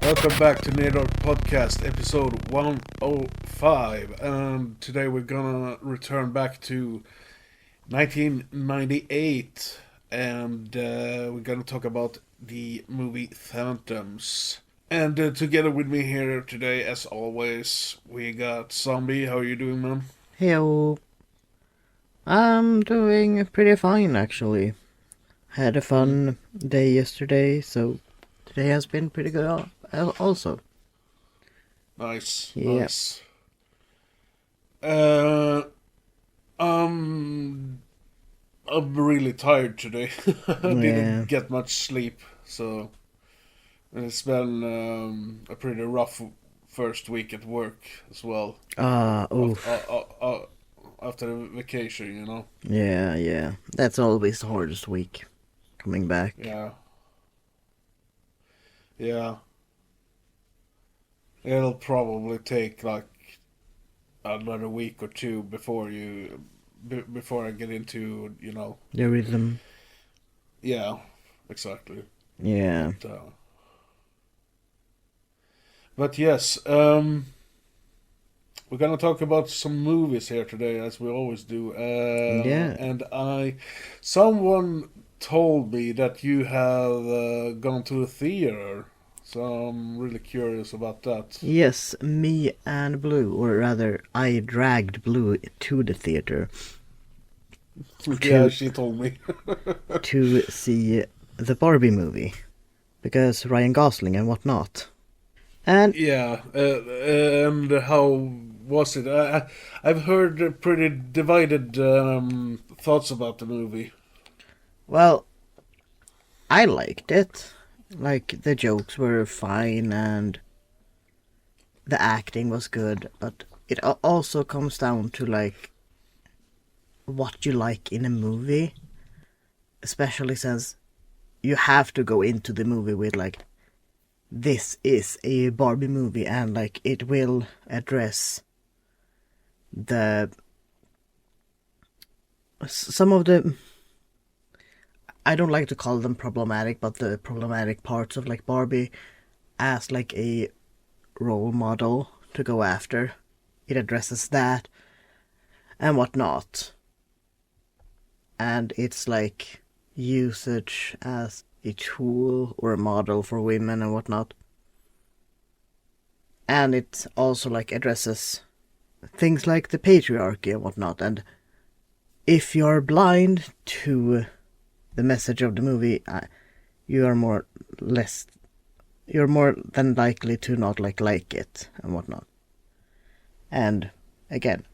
Welcome back to Nedork Podcast, episode 105. And today we're gonna return back to 1998, and we're gonna talk about the movie Phantoms. And together with me here today, as always, we got Zombie. How are you doing, man? Hello. I'm doing pretty fine actually. Had a fun day yesterday, so today has been pretty good also. Nice, Yeah. nice. Uh, um, I'm really tired today. I Yeah. didn't get much sleep, so it's been a pretty rough first week at work as well. Oof. After the vacation, you know. Yeah. That's always the hardest week. Coming back. Yeah, yeah. It'll probably take like another week or two before I get into The rhythm. yeah, exactly. Yeah. But yes, we're gonna talk about some movies here today, as we always do. Yeah. And someone told me that you have gone to a theater, so I'm really curious about that. Yes, me and Blue, or rather, I dragged Blue to the theater Yeah, to she told me. to see the Barbie movie because Ryan Gosling and whatnot. And Yeah, and how was it? I've heard pretty divided thoughts about the movie. well, I liked it. Like, the jokes were fine and the acting was good, but it also comes down to, like, what you like in a movie. Especially since you have to go into the movie with, like, this is a Barbie movie and, like, it will address the. Some of the. I don't like to call them problematic, but the problematic parts of, like, Barbie as, like, a role model to go after. It addresses that and whatnot. And it's like usage as a tool or a model for women and whatnot. And it also like addresses things like the patriarchy and whatnot. And if you're blind to the message of the movie, you are you're more than likely to not like it and whatnot. And again,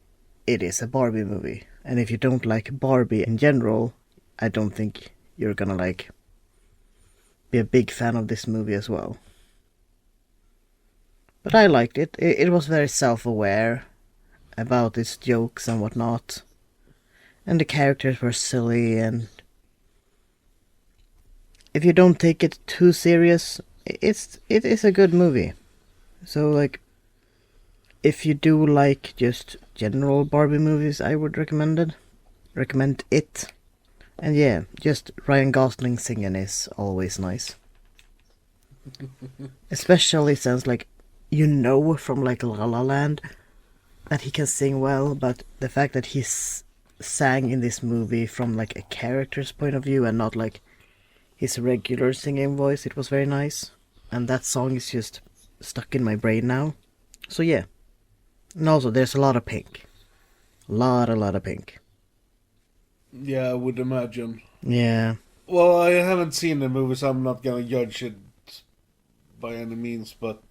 it is a Barbie movie. And if you don't like Barbie in general, I don't think you're gonna like be a big fan of this movie as well. But I liked it. It was very self-aware about its jokes and whatnot. And the characters were silly, and if you don't take it too serious, it is a good movie. So like, if you do like just general Barbie movies, I would recommend it. Recommend it. And yeah, just Ryan Gosling singing is always nice. Especially since, like, you know from, like, La La Land that he can sing well, but the fact that he sang in this movie from, like, a character's point of view and not, like, his regular singing voice, it was very nice. And that song is just stuck in my brain now. So yeah. And also, there's a lot of pink. A lot of pink. Yeah, I would imagine. Yeah. Well, I haven't seen the movie, so I'm not gonna judge it by any means. But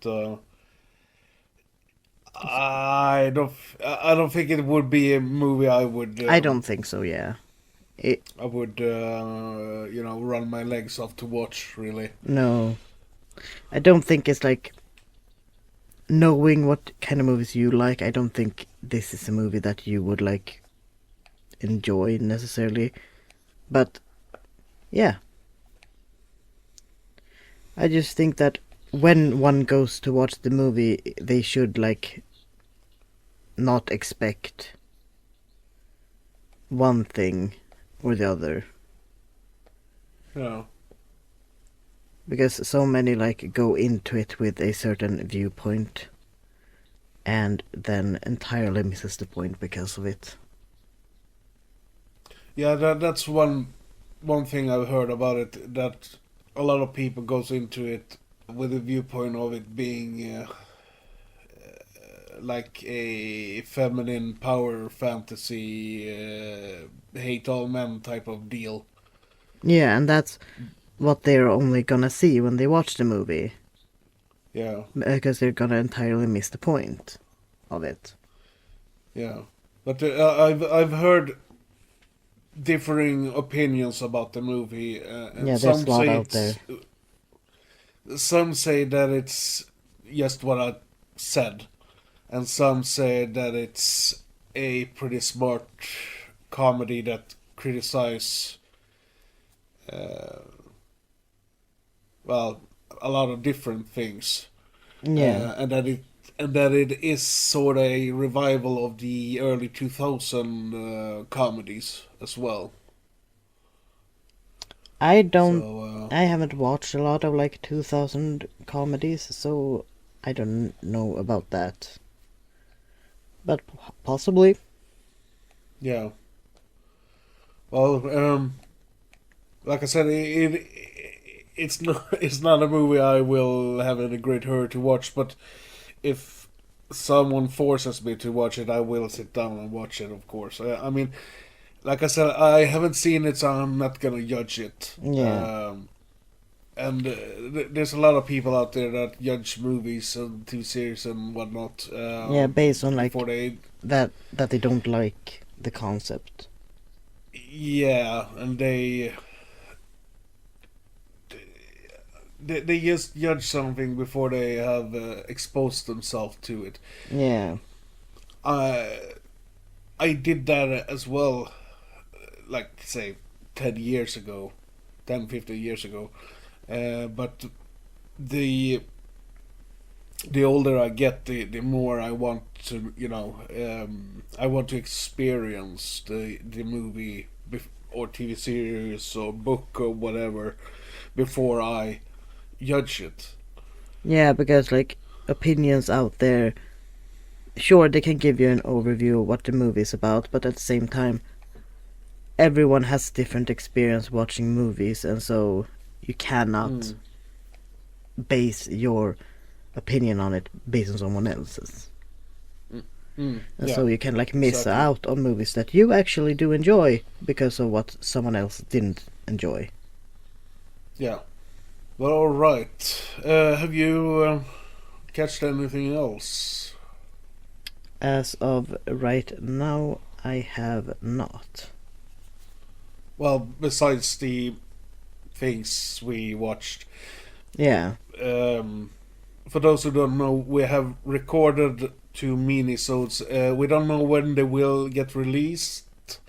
I don't think it would be a movie I would. I don't think so, yeah. I would, run my legs off to watch. Really. No. I don't think it's like knowing what kind of movies you like. I don't think this is a movie that you would like enjoy necessarily. But yeah. I just think that when one goes to watch the movie, they should like not expect one thing or the other. Yeah. because so many like go into it with a certain viewpoint and then entirely misses the point because of it. Yeah, that's one thing I've heard about it, that a lot of people goes into it with the viewpoint of it being like a feminine power fantasy, hate all men type of deal. Yeah, and that's what they're only gonna see when they watch the movie, Yeah, because they're gonna entirely miss the point of it. yeah. But I've heard differing opinions about the movie, and Yeah, there's a lot out there. some say that it's just what I said, and some say that it's a pretty smart comedy that criticize well, a lot of different things, Yeah, and that it is sort of a revival of the early 2000 comedies as well. I don't. So I haven't watched a lot of like 2000 comedies, so I don't know about that. But possibly. yeah, well, like I said, it's not a movie I will have in a great hurry to watch, but if someone forces me to watch it, I will sit down and watch it. Of course, I mean, like I said, I haven't seen it, so I'm not gonna judge it. Yeah. And there's a lot of people out there that judge movies and TV series and whatnot Yeah, based on before like they, that they don't like the concept. yeah, and they just judge something before they have exposed themselves to it. Yeah. I I did that as well, like say 10 years ago, 10, 15 years ago. But the the older I get, the more I want to, I want to experience the movie or TV series or book or whatever before I judge it. Yeah, because like opinions out there, sure they can give you an overview of what the movie is about, but at the same time, everyone has different experience watching movies, and so you cannot Mm. base your opinion on it based on someone else's. Mm. And Yeah, so you can like miss exactly. out on movies that you actually do enjoy because of what someone else didn't enjoy. Yeah. Well, all right. Have you catched anything else? As of right now, I have not. Well, besides the things we watched. Yeah, Um, for those who don't know, we have recorded two minisodes. We don't know when they will get released.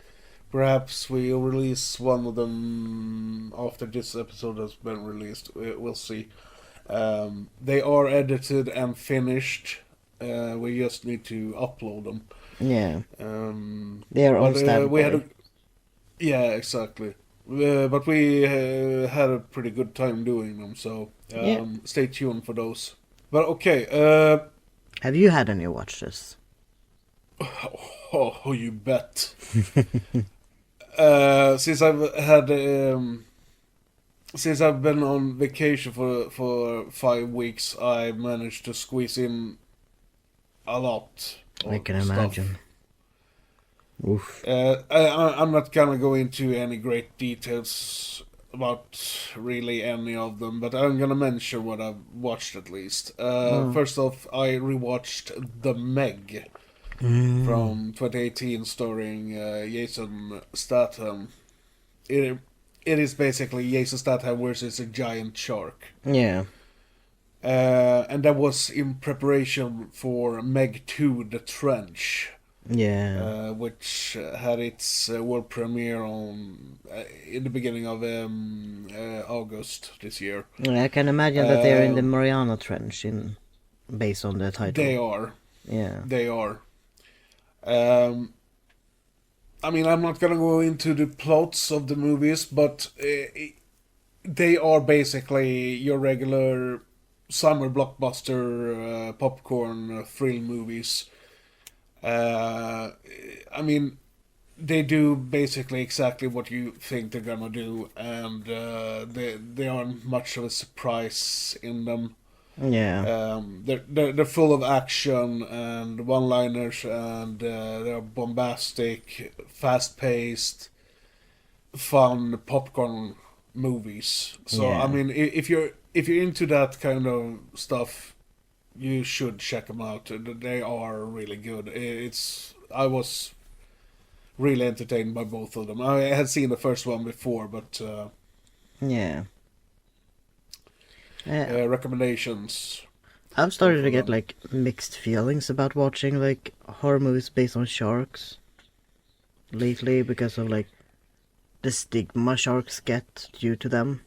Perhaps we'll release one of them after this episode has been released. We'll see. They are edited and finished. We just need to upload them. yeah. They are on But we had standby. a, yeah, exactly. But we had a pretty good time doing them, so Yeah. stay tuned for those. But okay, Have you had any watches? oh, you bet. Since I've had since I've been on vacation for 5 weeks, I managed to squeeze in a lot I of can stuff. imagine. Oof. I'm not gonna go into any great details about really any of them, but I'm gonna mention what I've watched at least. Mm. First off, I rewatched The Meg Mm. from 2018, starring Jason Statham. It it is basically Jason Statham versus a giant shark. Yeah. And that was in preparation for Meg 2: The Trench, Yeah. which had its world premiere on in the beginning of August this year. I can imagine that they're in the Um, Mariana Trench in based on the they title. are, Yeah. they are. Um, I mean, I'm not gonna go into the plots of the movies, but they are basically your regular summer blockbuster popcorn thrill movies. Uh, I mean, they do basically exactly what you think they're gonna do, and they aren't much of a surprise in them. Yeah. They're full of action and one-liners, and they're bombastic, fast-paced, fun popcorn movies. So I Yeah. mean, if you're into that kind of stuff, you should check them out. They are really good. I was really entertained by both of them. I had seen the first one before, but Yeah. Uh, recommendations, I've both started to of get them. like mixed feelings about watching like horror movies based on sharks lately because of like the stigma sharks get due to them.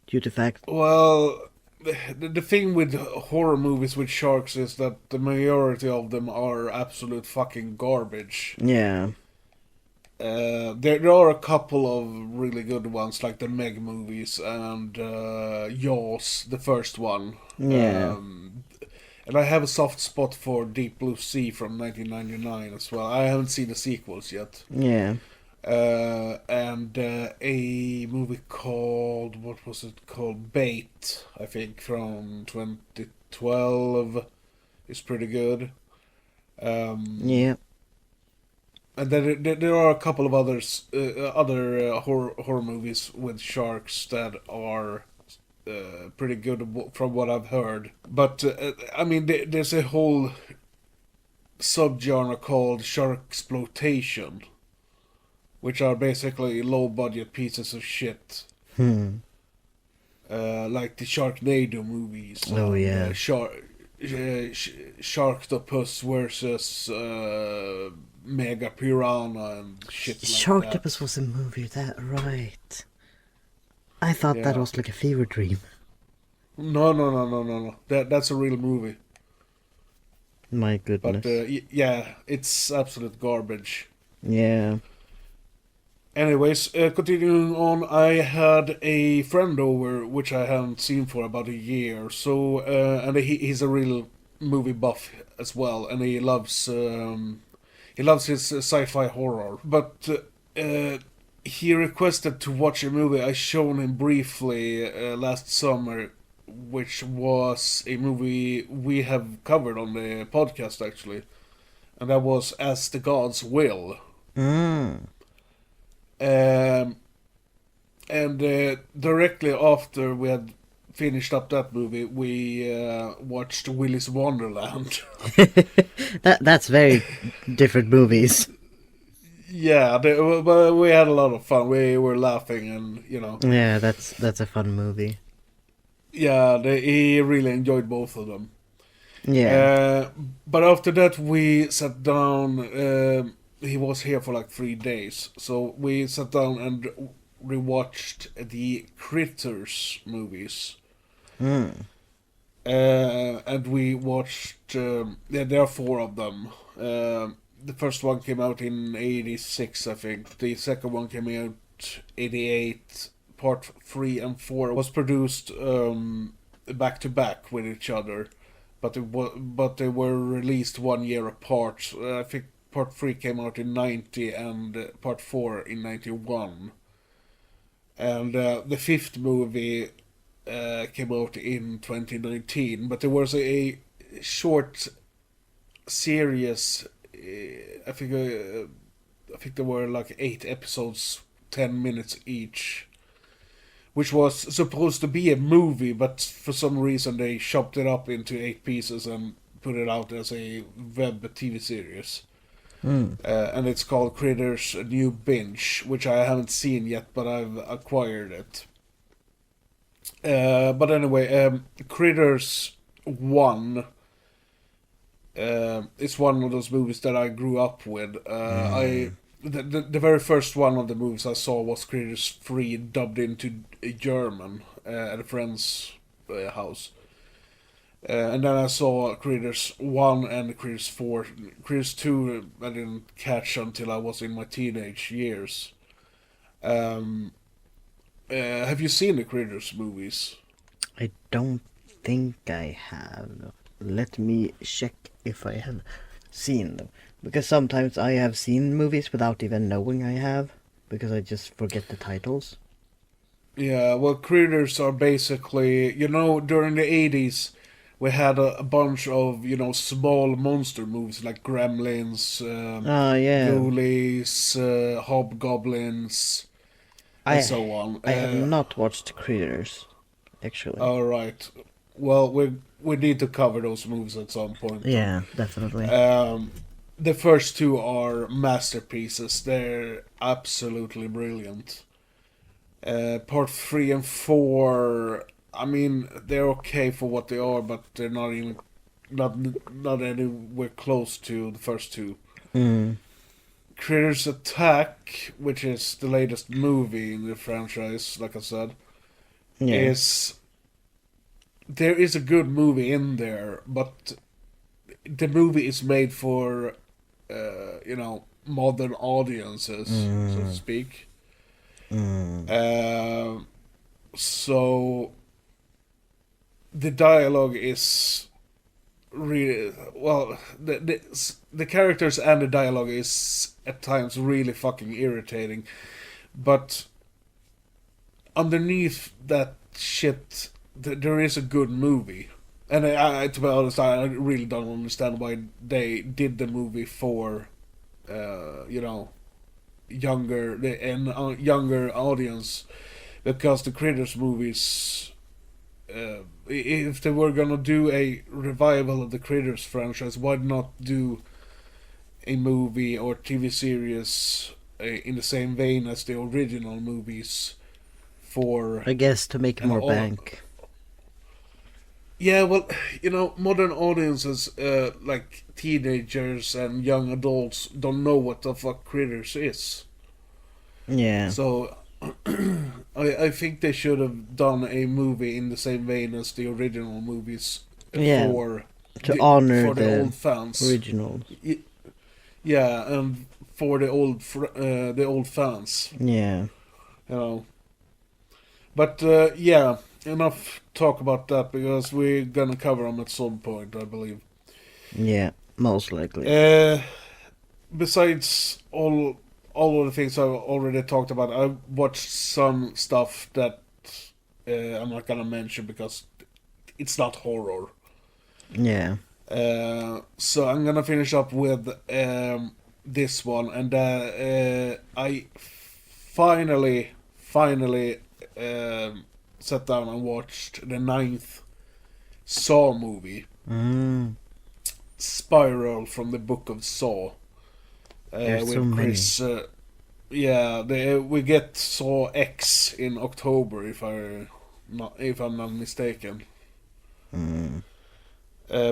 Due to fact, Well, the thing with horror movies with sharks is that the majority of them are absolute fucking garbage. yeah, There are a couple of really good ones, like the Meg movies and Jaws, the first one. yeah, And I have a soft spot for Deep Blue Sea from 1999 as well. I haven't seen the sequels yet. yeah. And a movie called, what was it called? Bait, I think, from 2012 is pretty good. Um, Yeah, and then there are a couple of other horror movies with sharks that are pretty good from what I've heard. But I mean, there's a whole subgenre called shark exploitation, which are basically low budget pieces of shit. hmm. Like the Sharknado movies Oh and yeah. Sharktopus versus Mega Piranha and shit like Sharktopus that. was a movie, that right? I thought that Yeah. was like a fever dream. No, no, no, no, no, no. That's a real movie. My But goodness. yeah, it's absolute garbage. Yeah. Anyways, continuing on, I had a friend over, which I haven't seen for about a year. So, and he's a real movie buff as well, and he loves his sci-fi horror. But he requested to watch a movie I shown him briefly last summer, which was a movie we have covered on the podcast actually, and that was As the Gods Will. Mm. Um, and directly after we had finished up that movie, we watched Willy's Wonderland. That's very different movies. Yeah, but we had a lot of fun. We were laughing, and Yeah, that's a fun movie. yeah, he really enjoyed both of them. Yeah. Uh, but after that, we sat down. He was here for like 3 days, so we sat down and rewatched the Critters movies. Mm. And we watched. Yeah, there are four of them. The first one came out in '86, I think. The second one came out '88. Part 3 and 4 was produced back to back with each other, but they were released 1 year apart. I think part 3 came out in '90 and part 4 in '91. And the fifth movie came out in 2019, but there was a short series. I think there were like 8 episodes, 10 minutes each, which was supposed to be a movie, but for some reason they chopped it up into 8 pieces and put it out as a web TV series. Mm. And it's called Critters: A New Binge, which I haven't seen yet, but I've acquired it. But anyway, Critters 1 is one of those movies that I grew up with. Mm. The very first one of the movies I saw was Critters 3 dubbed into German at a friend's house. And then I saw Critters 1 and Critters 4. Critters 2 I didn't catch until I was in my teenage years. Um, Have you seen the Critters movies? I don't think I have. Let me check if I have seen them. Because sometimes I have seen movies without even knowing I have. Because I just forget the titles. Yeah, well, Critters are basically, during the 80s, we had a bunch of, small monster movies like Gremlins, Yeah. Ghoulies, Hobgoblins, and I so on. I have not watched Critters, actually. All right. Well, we need to cover those movies at some point. Yeah, definitely. The first two are masterpieces. They're absolutely brilliant. Part three and four, I mean, they're okay for what they are, but they're not anywhere close to the first two. Mm, Critters Attack, which is the latest movie in the franchise, like I said, yeah. is there is a good movie in there, but the movie is made for modern audiences, so to Mm, speak. mm, Uh, so the dialogue is really well. The characters and the dialogue is at times really fucking irritating, but underneath that shit, there is a good movie. And to be honest, I really don't understand why they did the movie for, younger audience, because the Critters movies, if they were gonna do a revival of the Critters franchise, why not do a movie or TV series in the same vein as the original movies for I guess to make an more all. bank. Yeah, well, modern audiences, like teenagers and young adults, don't know what the fuck Critters is. Yeah. So, I think they should have done a movie in the same vein as the original movies Yeah. for To honor for the the old fans. originals. Yeah, and for the old fans, Yeah. you know. But yeah, enough talk about that because we're gonna cover them at some point, I believe. Yeah. Most likely. Uh, Besides all of the things I already talked about, I watched some stuff that I'm not gonna mention because it's not horror. Yeah. So I'm gonna finish up with this one, and I finally sat down and watched the ninth Saw movie, Mm. Spiral from the Book of Saw, There's so with many. Chris. Yeah, we get Saw X in October, if I'm not mistaken, Mm.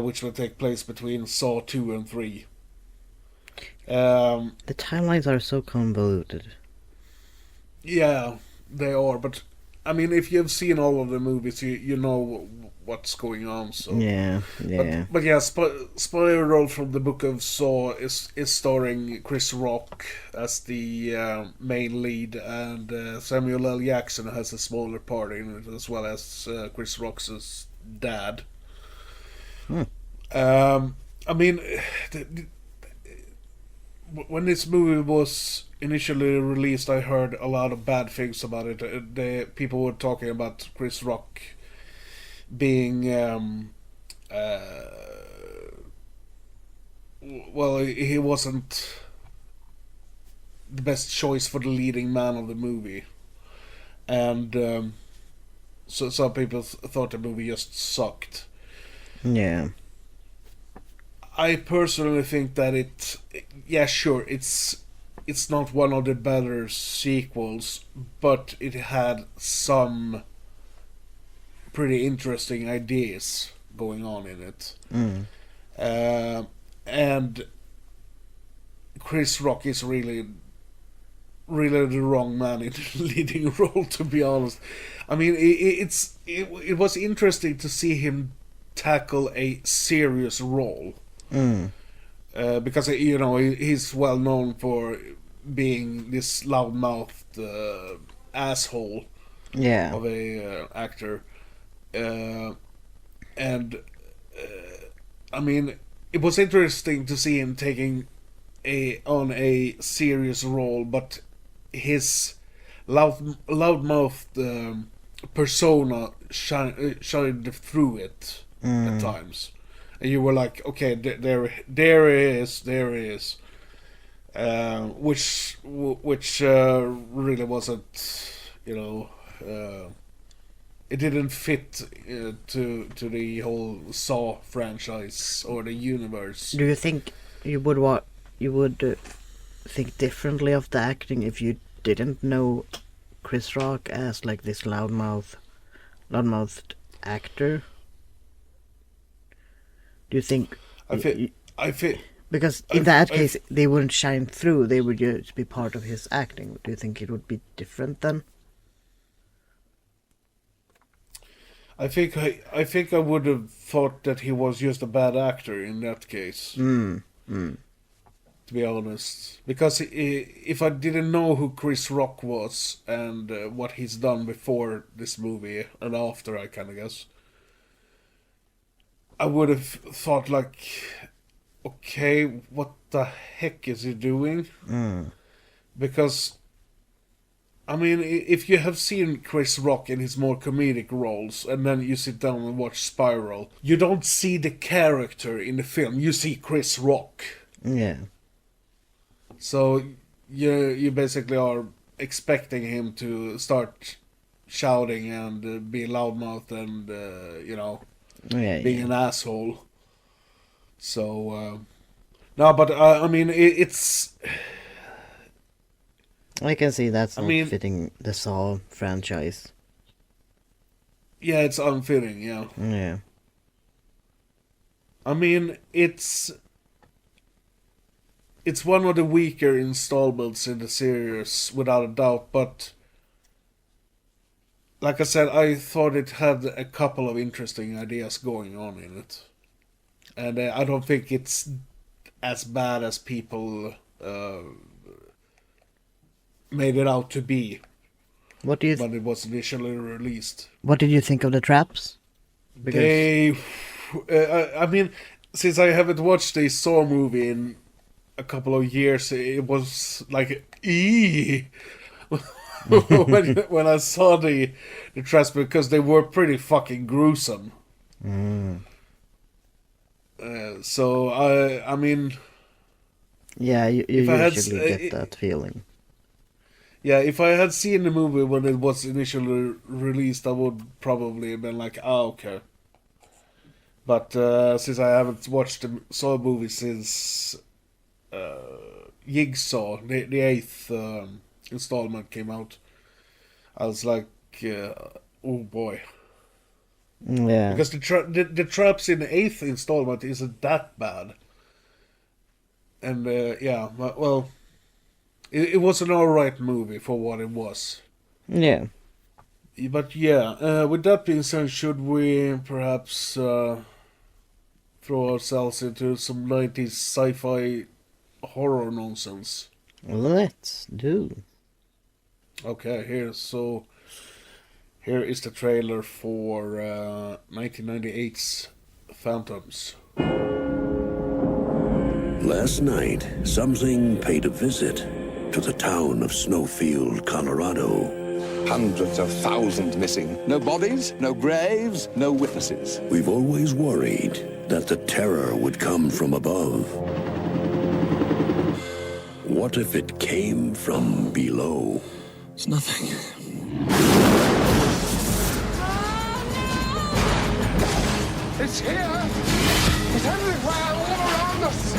which will take place between Saw 2 and 3. The timelines are so convoluted. Yeah, they are, but I mean, if you've seen all of the movies, you know what's going on. So, Yeah. but Yeah. but yeah, Spiral from the Book of Saw is starring Chris Rock as the main lead, and Samuel L. Jackson has a smaller part in it, as well as Chris Rock's dad. Hmm. I mean, when this movie was initially released, I heard a lot of bad things about it. The people were talking about Chris Rock being, well, he wasn't the best choice for the leading man of the movie, and so some people thought the movie just sucked. Yeah. I personally think that yeah, sure, it's not one of the better sequels, but it had some pretty interesting ideas going on in it. Mm. And Chris Rock is really the wrong man in the leading role, to be honest. I mean, it was interesting to see him tackle a serious role. Mm. Because he's well known for being this loudmouthed asshole, Yeah. of a actor, uh, and I mean, it was interesting to see him taking a serious role, but his loudmouthed persona shined through it at Mm. times, and you were like, okay, there he is, which really wasn't, you know. It didn't fit to the whole Saw franchise or the universe. Do you think you would think differently of the acting if you didn't know Chris Rock as like this loudmouthed actor? Do you think I feel, I feel, because in that I case they wouldn't shine through, they would just be part of his acting? Do you think it would be different then? I think I would have thought that he was just a bad actor in that case. Mm. Mm. To be honest, because if I didn't know who Chris Rock was and what he's done before this movie and after, I kind of guess, I would have thought like, okay, what the heck is he doing? Mm. Because I mean, if you have seen Chris Rock in his more comedic roles, and then you sit down and watch Spiral, you don't see the character in the film. You see Chris Rock. Yeah. So you basically are expecting him to start shouting and be loudmouth and Yeah. being Yeah. an asshole. So no, but I mean it's. I can see that's I not mean, fitting the Saw franchise. yeah, it's unfitting. Yeah. Yeah. I mean, it's one of the weaker installments in the series, without a doubt. But like I said, I thought it had a couple of interesting ideas going on in it, and I don't think it's as bad as people made it out to be What do you when it was initially released. What did you think of the traps? Because They, I mean, since I haven't watched a Saw movie in a couple of years, it was like, when I saw the traps, because they were pretty fucking gruesome. Mm. So I mean, Yeah, you if I had usually get that feeling. yeah, if I had seen the movie when it was initially released, I would probably have been like, okay. But since I haven't watched the Saw movie since Jigsaw, the eighth installment came out, I was like, oh boy. Yeah. Because the traps in the eighth installment isn't that bad. And yeah, well, it was an alright movie for what it was. Yeah. But yeah, with that being said, should we perhaps throw ourselves into some 90s sci-fi horror nonsense? Let's do. Okay, here is the trailer for 1998's Phantoms. Last night, something paid a visit to the town of Snowfield, Colorado. Hundreds of thousands missing. No bodies, no graves, no witnesses. We've always worried that the terror would come from above. What if it came from below? It's nothing. It's here! It's everywhere, all around us!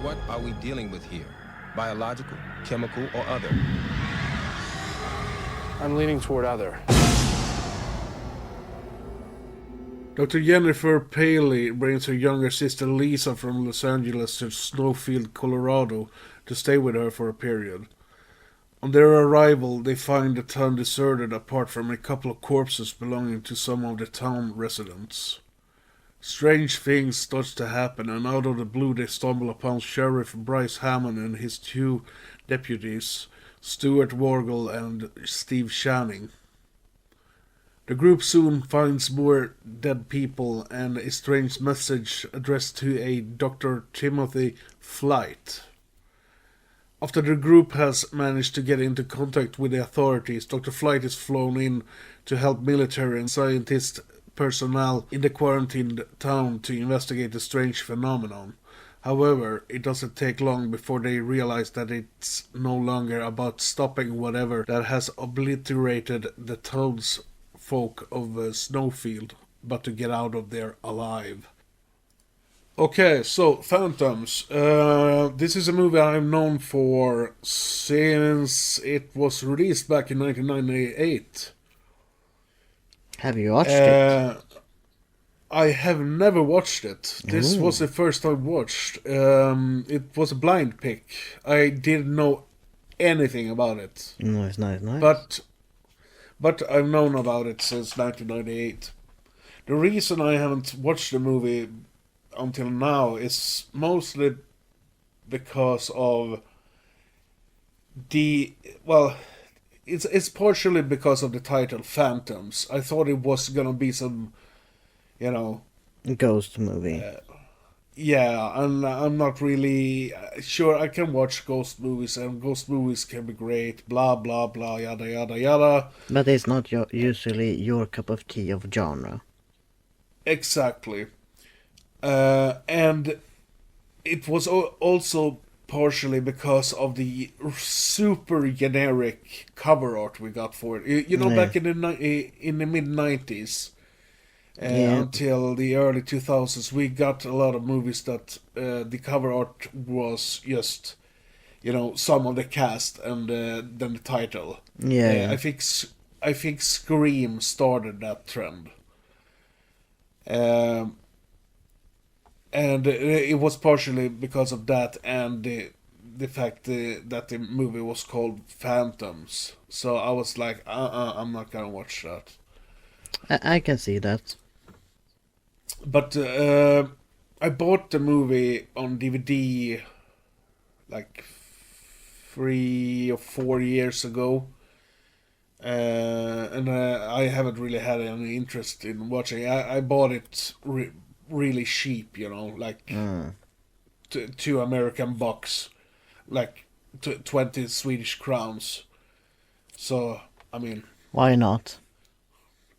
What are we dealing with here? Biological, chemical, or other? I'm leaning toward other. Dr. Jennifer Paley brings her younger sister Lisa from Los Angeles to Snowfield, Colorado to stay with her for a period. On their arrival, they find the town deserted apart from a couple of corpses belonging to some of the town residents. Strange things start to happen, and out of the blue they stumble upon Sheriff Bryce Hammond and his two deputies, Stuart Wargle and Steve Channing. The group soon finds more dead people and a strange message addressed to a Dr. Timothy Flight. After the group has managed to get into contact with the authorities, Dr. Flight is flown in to help military and scientist personnel in the quarantined town to investigate the strange phenomenon. However, it doesn't take long before they realize that it's no longer about stopping whatever that has obliterated the town's folk of Snowfield, but to get out of there alive. Okay, so Phantoms. This is a movie I've known for since it was released back in 1998. Have you watched it? I have never watched it. This was the first I watched. It was a blind pick. I didn't know anything about it. Nice. But I've known about it since 1998. The reason I haven't watched the movie until now is mostly because of it's partially because of the title Phantoms. I thought it was gonna be some, Ghost movie. yeah, and I'm not really sure. I can watch ghost movies, and ghost movies can be great. Blah blah blah, yada yada yada. But it's not usually your cup of tea of genre. Exactly. And it was also partially because of the super generic cover art we got for it. Back in the mid 90s until the early 2000s, we got a lot of movies that the cover art was just some of the cast and then the title. I think Scream started that trend. And it was partially because of that and the fact that the movie was called Phantoms. So I was like, I'm not gonna watch that. I can see that. But I bought the movie on DVD like 3 or 4 years ago. And I haven't really had any interest in watching. I bought it really cheap, like 2 American bucks, like 20 Swedish crowns. So, I mean, why not?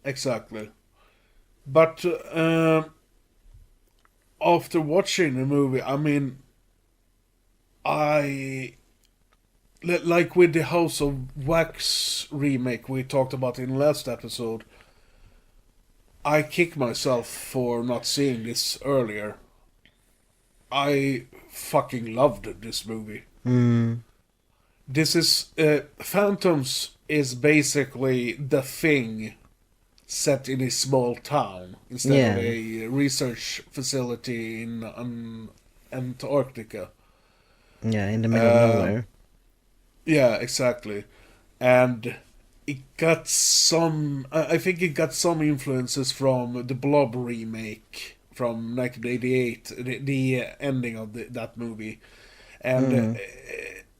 Exactly. But after watching the movie, I mean, like with the House of Wax remake we talked about in the last episode, I kick myself for not seeing this earlier. I fucking loved this movie. This is Phantoms is basically The Thing set in a small town instead of a research facility in Antarctica. Yeah, in the middle of nowhere. Yeah, exactly. And it got some... I think it got some influences from the Blob remake from 1988, the ending of that movie. And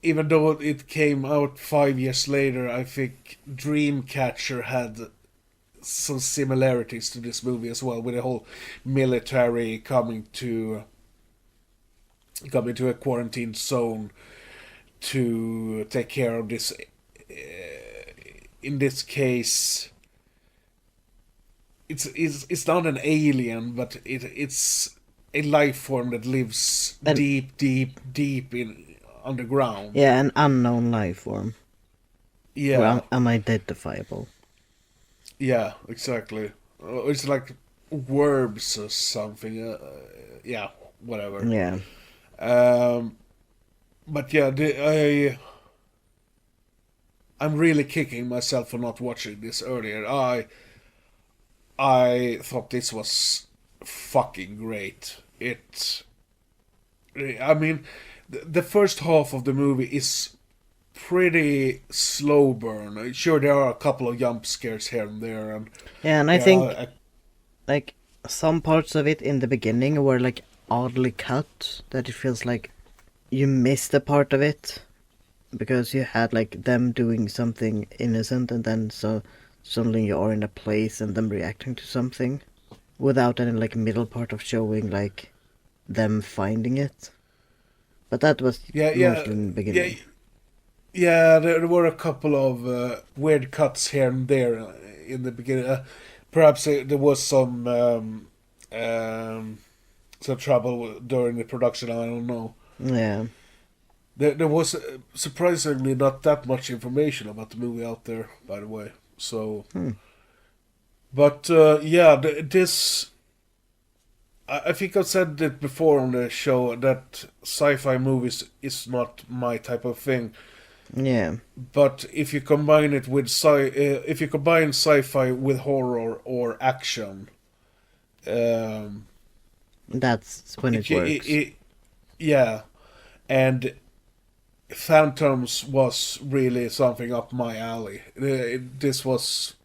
even though it came out 5 years later, I think Dreamcatcher had some similarities to this movie as well, with the whole military coming to a quarantine zone to take care of this. In this case, it's not an alien, but it's a life form that lives deep in underground. Yeah, an unknown life form. Yeah, well, unidentifiable. Yeah, exactly. It's like worms or something. Yeah, whatever. Yeah. But yeah, I'm really kicking myself for not watching this earlier. I thought this was fucking great. I mean, the first half of the movie is pretty slow burn. Sure, there are a couple of jump scares here and there, and Yeah, and I yeah, think like some parts of it in the beginning were like oddly cut, that it feels like you missed a part of it because you had like them doing something innocent, and then so suddenly you are in a place and them reacting to something without any like middle part of showing like them finding it. But that was yeah, mostly in the beginning. yeah. There were a couple of weird cuts here and there in the beginning. Perhaps there was some trouble during the production. I don't know. Yeah. There was surprisingly not that much information about the movie out there, by the way. So, but yeah, this. I think I've said it before on the show that sci-fi movies is not my type of thing. Yeah. But if you combine it with if you combine sci-fi with horror or action, um, That's when it works. yeah, and Phantoms was really something up my alley. This was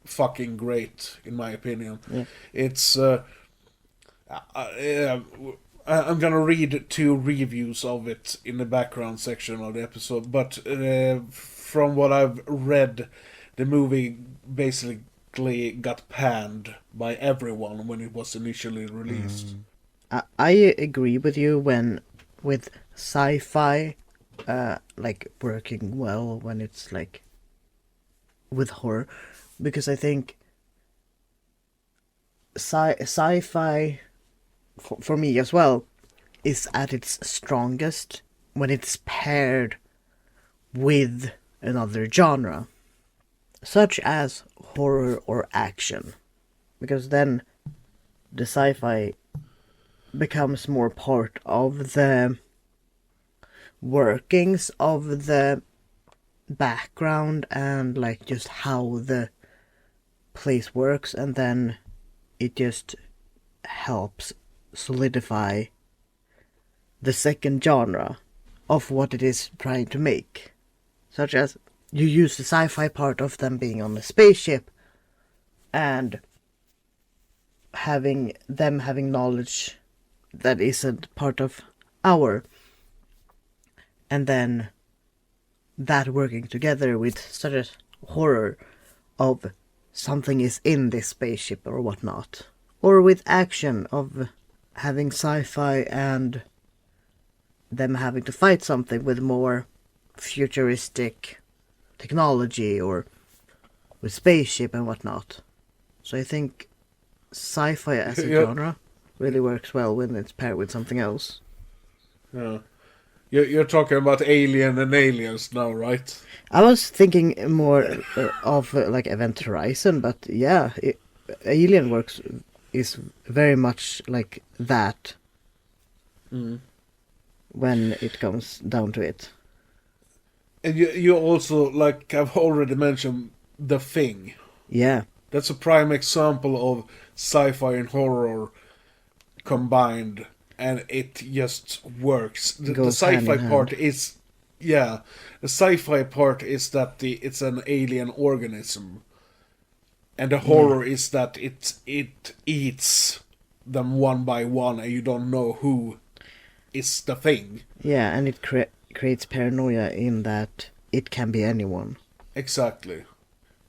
fucking great, in my opinion. Yeah. It's I'm gonna read 2 reviews of it in the background section of the episode, but from what I've read, the movie basically got panned by everyone when it was initially released. I agree with you when with sci-fi like working well when it's like with horror, because I think sci-fi for me as well is at its strongest when it's paired with another genre, such as horror or action, because then the sci-fi becomes more part of the workings of the background and like just how the place works, and then it just helps solidify the second genre of what it is trying to make, such as you use the sci-fi part of them being on a spaceship and having knowledge that isn't part of our, and then that working together with such as horror of something is in this spaceship or whatnot, or with action of having sci-fi and them having to fight something with more futuristic technology or with spaceship and whatnot. So I think sci-fi as a Yeah. genre really works well when it's paired with something else. Yeah. You're talking about Alien and Aliens now, right? I was thinking more of like Event Horizon, but yeah, Alien works is very much like that when it comes down to it. And you also, like I've already mentioned, The Thing. Yeah, That's a prime example of sci-fi and horror combined, and it just works. The Goes hand sci-fi in part hand. is, yeah, the sci-fi part is that it's an alien organism, and the horror is that it eats them one by one, and you don't know who is the thing. yeah, and it creates paranoia in that it can be anyone. Exactly.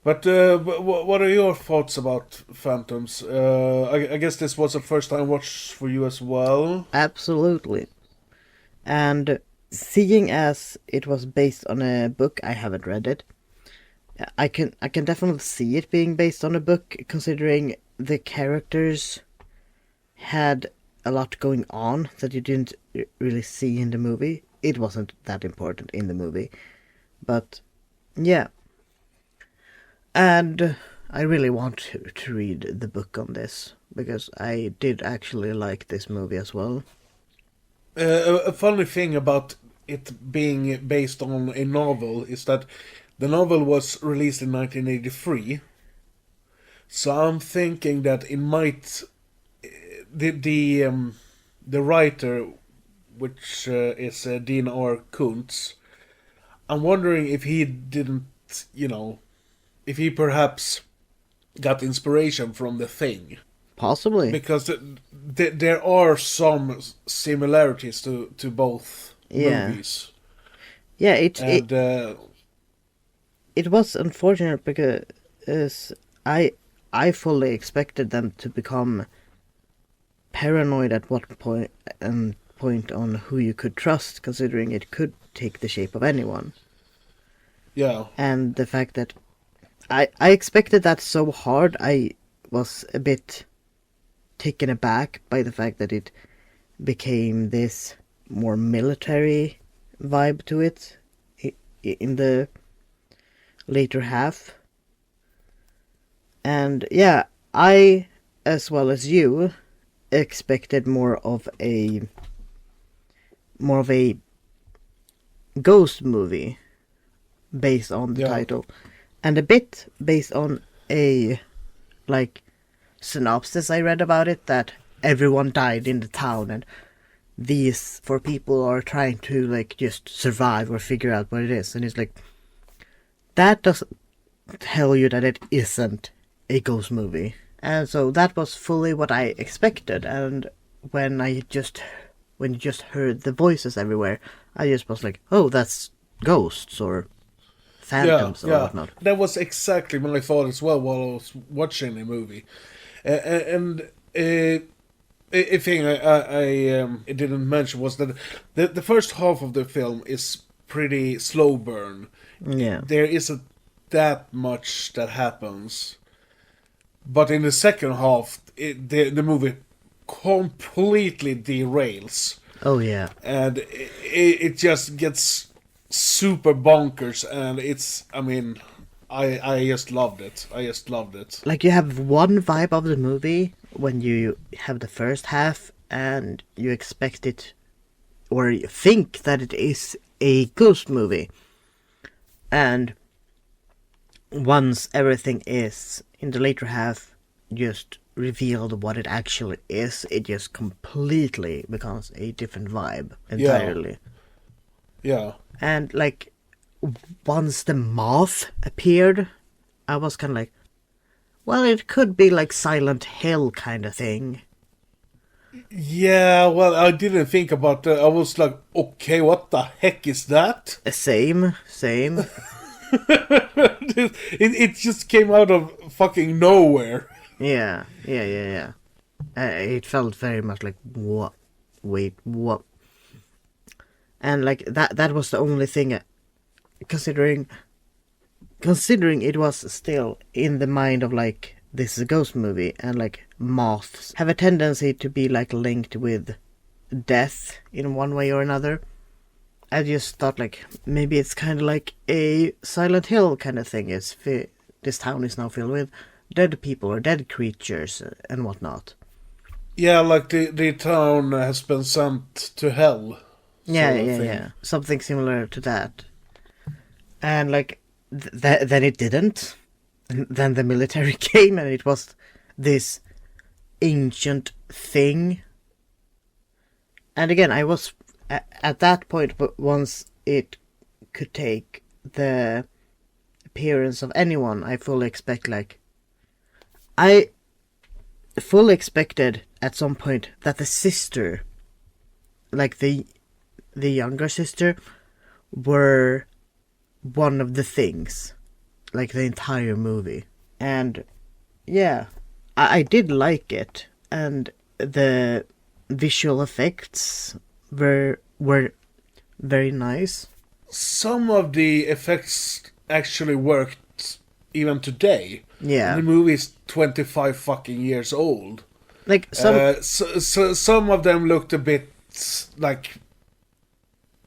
But what are your thoughts about Phantoms? I guess this was a first time watch for you as well. Absolutely. And seeing as it was based on a book, I haven't read it. I can definitely see it being based on a book, considering the characters had a lot going on that you didn't really see in the movie. It wasn't that important in the movie, but yeah. And I really want to read the book on this, because I did actually like this movie as well. A funny thing about it being based on a novel is that the novel was released in 1983. So I'm thinking that it might the writer, which is Dean R. Kuntz. I'm wondering if he didn't, if he perhaps got inspiration from The Thing. Possibly. Because there are some similarities to both movies. Yeah, And it was unfortunate because I fully expected them to become paranoid at what point on who you could trust, considering it could take the shape of anyone. yeah, And the fact that I expected that so hard, I was a bit taken aback by the fact that it became this more military vibe to it in the later half. And yeah, I, as well as you, expected more of a ghost movie based on the title, and a bit based on a synopsis I read about it, that everyone died in the town and these four people are trying to just survive or figure out what it is, and it's that doesn't tell you that it isn't a ghost movie. And so that was fully what I expected, and when you just heard the voices everywhere, I just was like, oh, that's ghosts or phantoms or whatnot. That was exactly what I thought as well while I was watching the movie. And a thing I didn't mention was that the first half of the film is pretty slow burn. Yeah. There isn't that much that happens. But in the second half, the movie completely derails. Oh, yeah. And it just gets super bonkers, and I just loved it. You have one vibe of the movie when you have the first half, and you expect it, or you think that it is a ghost movie. And once everything is, in the later half, just revealed what it actually is, it just completely becomes a different vibe entirely. Yeah. And once the moth appeared, I was kind of well, it could be Silent Hill kind of thing. Yeah, well, I didn't think about that. I was like, okay, what the heck is that? Same. It just came out of fucking nowhere. Yeah. It felt very much like, what? Wait, what? And that was the only thing, considering it was still in the mind of this is a ghost movie, and moths have a tendency to be linked with death in one way or another. I just thought maybe it's kind of a Silent Hill kind of thing. This town is now filled with dead people or dead creatures and whatnot. Yeah, the town has been sent to hell. Yeah. Something similar to that. And then it didn't. And then the military came, and it was this ancient thing. And again, I was at that point, but once it could take the appearance of anyone, I fully expected at some point that the sister, the younger sister, were one of the things, the entire movie. And yeah, I did like it, and the visual effects were very nice. Some of the effects actually worked even today. Yeah. The movie is 25 fucking years old. Some some of them looked a bit like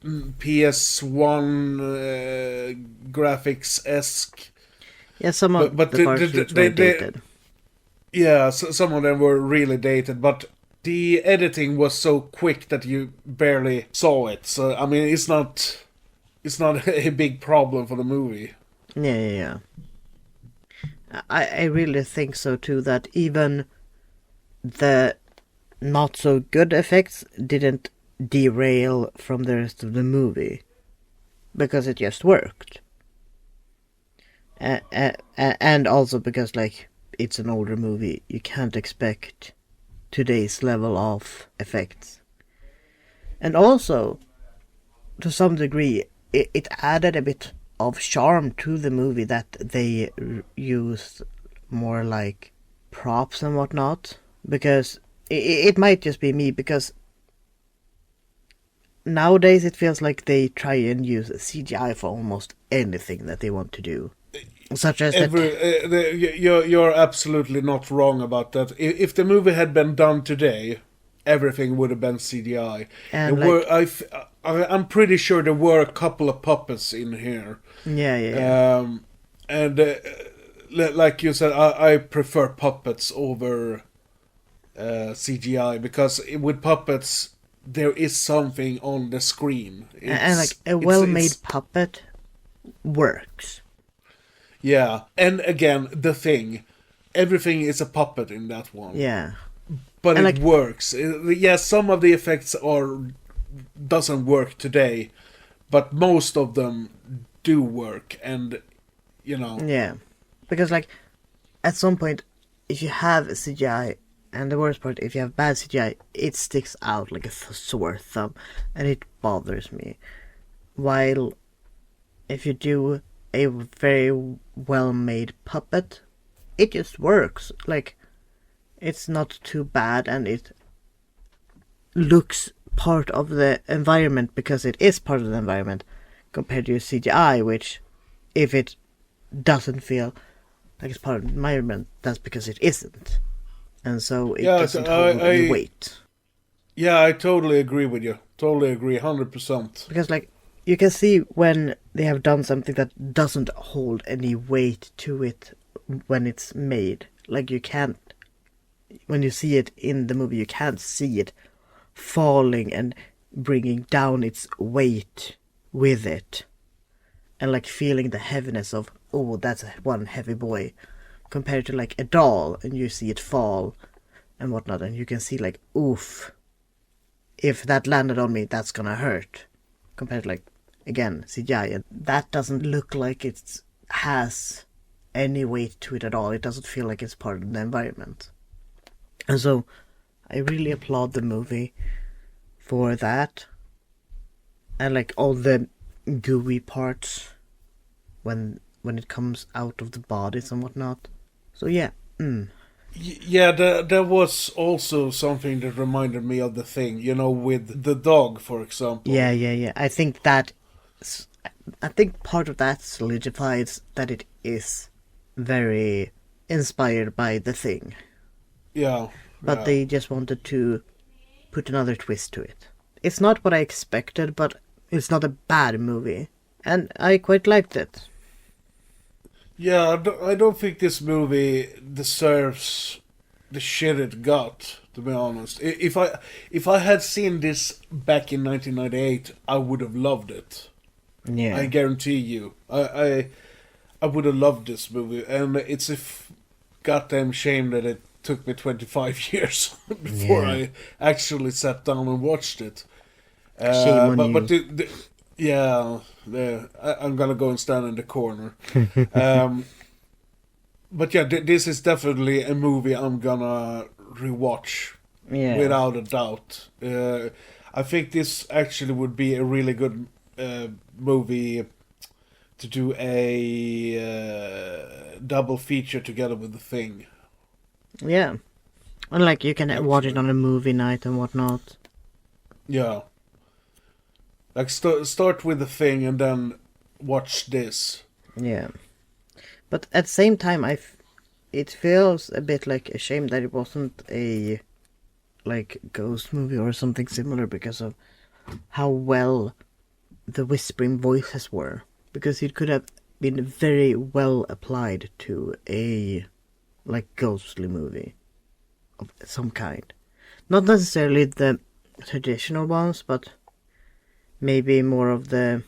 PS1 graphics-esque. Yeah, some of the parts were dated. Yeah, some of them were really dated, but the editing was so quick that you barely saw it. So it's not a big problem for the movie. Yeah. I really think so too, that even the not so good effects didn't derail from the rest of the movie. because it just worked. And also because like it's an older movie, you can't expect today's level of effects. And also, to some degree, it added a bit of charm to the movie that they used more like props and whatnot. Because it might just be me, because nowadays it feels like they try and use CGI for almost anything that they want to do. Such as you're absolutely not wrong about that. If the movie had been done today, everything would have been CGI. And I'm pretty sure there were a couple of puppets in here. Yeah. And like you said, I prefer puppets over CGI, because with puppets there is something on the screen. And like a well-made puppet works. Yeah, and again, the thing, everything is a puppet in that one. Yeah. But and it works. Yeah, some of the effects doesn't work today, but most of them do work, and you know. Yeah, because like at some point, if you have CGI, and the worst part, if you have bad CGI, it sticks out like a sore thumb, and it bothers me. While if you do a very well-made puppet, it just works. Like, it's not too bad, and it looks part of the environment because it is part of the environment, compared to your CGI, which, if it doesn't feel like it's part of the environment, that's because it isn't. And so it doesn't hold any weight. Yeah, I totally agree with you. Totally agree, 100%. Because, like, you can see when they have done something that doesn't hold any weight to it when it's made. Like, you can't, when you see it in the movie, you can't see it falling and bringing down its weight with it. And, like, feeling the heaviness of, oh, that's one heavy boy. Compared to, like, a doll, and you see it fall and whatnot, and you can see, like, oof, if that landed on me, that's gonna hurt. Compared to, like, again, CGI, and that doesn't look like it has any weight to it at all. It doesn't feel like it's part of the environment. And so, I really applaud the movie for that. And, like, all the gooey parts when it comes out of the bodies and whatnot. So, yeah. Yeah, there was also something that reminded me of The Thing, you know, with the dog, for example. Yeah. I think part of that solidifies that it is very inspired by The Thing. Yeah. But they just wanted to put another twist to it. It's not what I expected, but it's not a bad movie. And I quite liked it. Yeah, I don't think this movie deserves the shit it got, to be honest. If I had seen this back in 1998, I would have loved it. Yeah. I guarantee you. I would have loved this movie, and it's a goddamn shame that it took me 25 years before I actually sat down and watched it. Shame on you. I'm gonna go and stand in the corner. But yeah, this is definitely a movie I'm gonna rewatch, without a doubt. I think this actually would be a really good movie to do a double feature together with The Thing. Yeah. And like you can watch it on a movie night and whatnot. Yeah. Like start with The Thing and then watch this. Yeah. But at the same time, it feels a bit like a shame that it wasn't a like ghost movie or something similar because of how well the whispering voices were. Because it could have been very well applied to a like ghostly movie of some kind. Not necessarily the traditional ones, but maybe more of the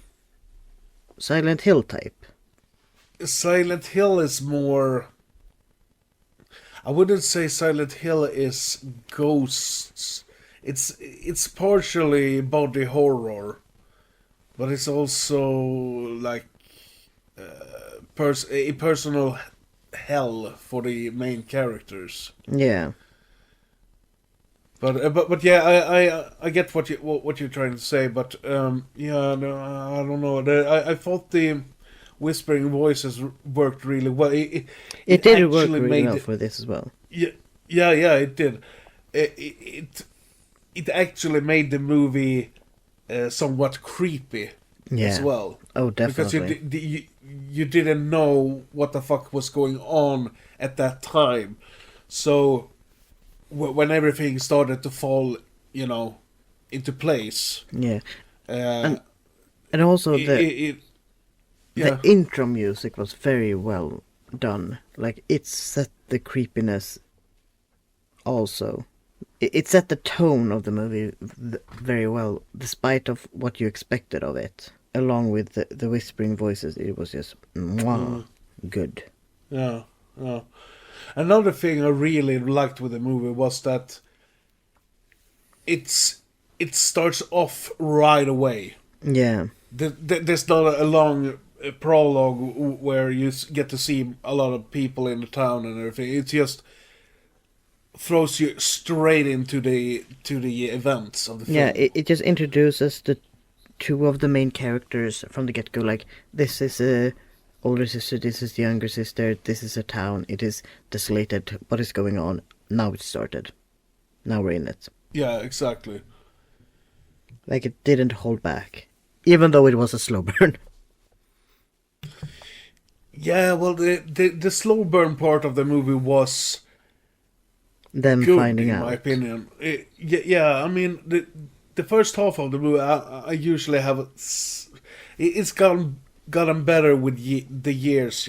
Silent Hill type. Silent Hill is more... I wouldn't say Silent Hill is ghosts. It's partially body horror. but it's also like a personal hell for the main characters. Yeah. But yeah, I get what you're trying to say, but yeah, no, I don't know. I thought the whispering voices worked really well. It did work actually really made well for this as well. yeah, it did. It actually made the movie somewhat creepy as Yeah. well. Oh, Because definitely. you didn't know what the fuck was going on at that time. So when everything started to fall, into place, Yeah. uh, And also it yeah, the intro music was very well done. Like it set the creepiness also. It set the tone of the movie very well, despite of what you expected of it. Along with the whispering voices, it was just mwah, good. yeah, yeah. Another thing I really liked with the movie was that it starts off right away. Yeah, There's not a long prologue where you get to see a lot of people in the town and everything. It just throws you straight into the events of the film. yeah. It just introduces the two of the main characters from the get go. Like this is a older sister, this is the younger sister. This is a town. It is desolated. What is going on? Now it started. Now we're in it. Yeah, exactly. Like it didn't hold back, even though it was a slow burn. Yeah, well, the slow burn part of the movie was Them good, finding in out. my opinion. Yeah, I mean, the first half of the movie, I usually have... It's gotten better with the years,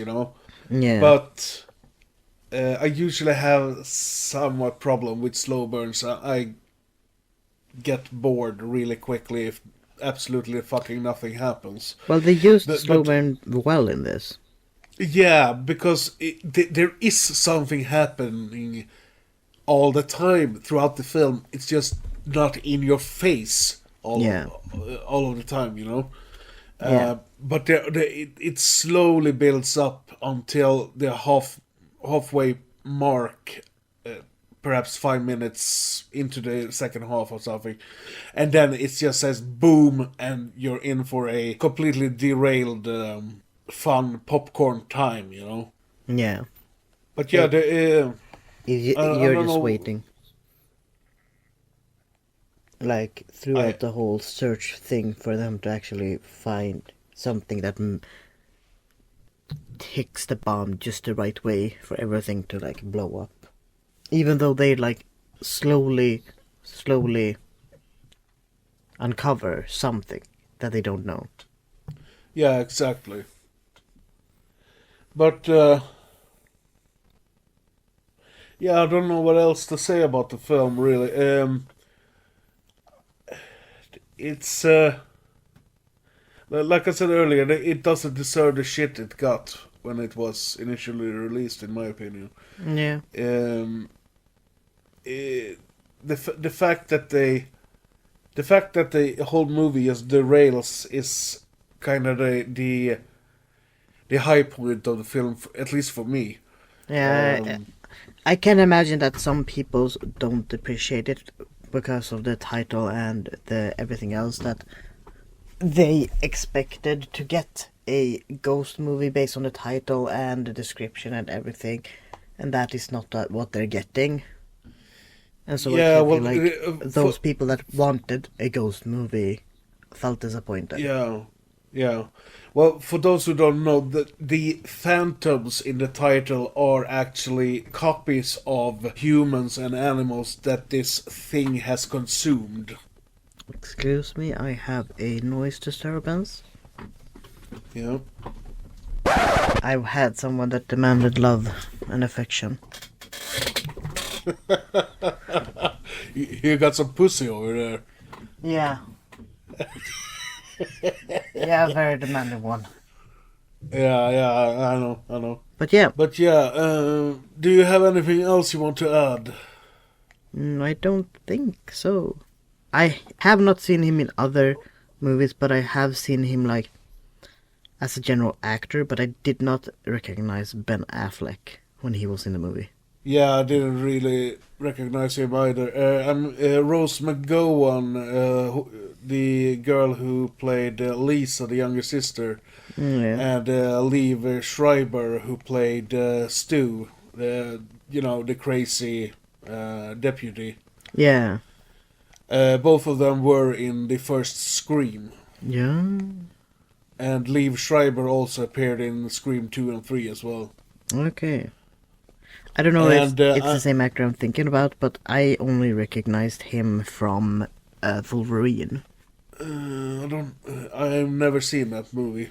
Yeah. But I usually have somewhat problem with slow burns. I get bored really quickly if absolutely fucking nothing happens. Well, they used But- slow but- burn well in this. Yeah, because there is something happening all the time throughout the film. It's just not in your face all of the time, Yeah. But it slowly builds up until the halfway mark, perhaps 5 minutes into the second half or something, and then it just says boom, and you're in for a completely derailed, fun popcorn time, Yeah. But yeah, You- I You're don't just know. waiting. Like, throughout I- the whole search thing for them to actually find something that ticks the bomb just the right way for everything to, like, blow up. Even though they, like, slowly uncover something that they don't know. Yeah, exactly. But yeah, I don't know what else to say about the film, really. It's like I said earlier, it doesn't deserve the shit it got when it was initially released, in my opinion. Yeah. The fact that the whole movie just derails is kind of the high point of the film, at least for me. Yeah, I can imagine that some people don't appreciate it because of the title and the everything else, that they expected to get a ghost movie based on the title and the description and everything, and that is not what they're getting. And so Yeah, I feel well, like those people that wanted a ghost movie felt disappointed. Yeah. Well, for those who don't know, the phantoms in the title are actually copies of humans and animals that this thing has consumed. Excuse me, I have a noise disturbance. Yeah. I've had someone that demanded love and affection. You got some pussy over there. Yeah. Yeah, very demanding one. Yeah, I know. But yeah, But yeah, do you have anything else you want to add? I don't think so. I have not seen him in other movies, but I have seen him like as a general actor, but I did not recognize Ben Affleck when he was in the movie. Yeah, I didn't really recognize him either. Rose McGowan, the girl who played Lisa, the younger sister, Yeah. and Liev Schreiber, who played Stu, the crazy deputy. Yeah. Both of them were in the first Scream. Yeah. And Liev Schreiber also appeared in Scream 2 and 3 as well. Okay. I don't know And, if it's the same actor I'm thinking about, but I only recognized him from Wolverine. I've never seen that movie.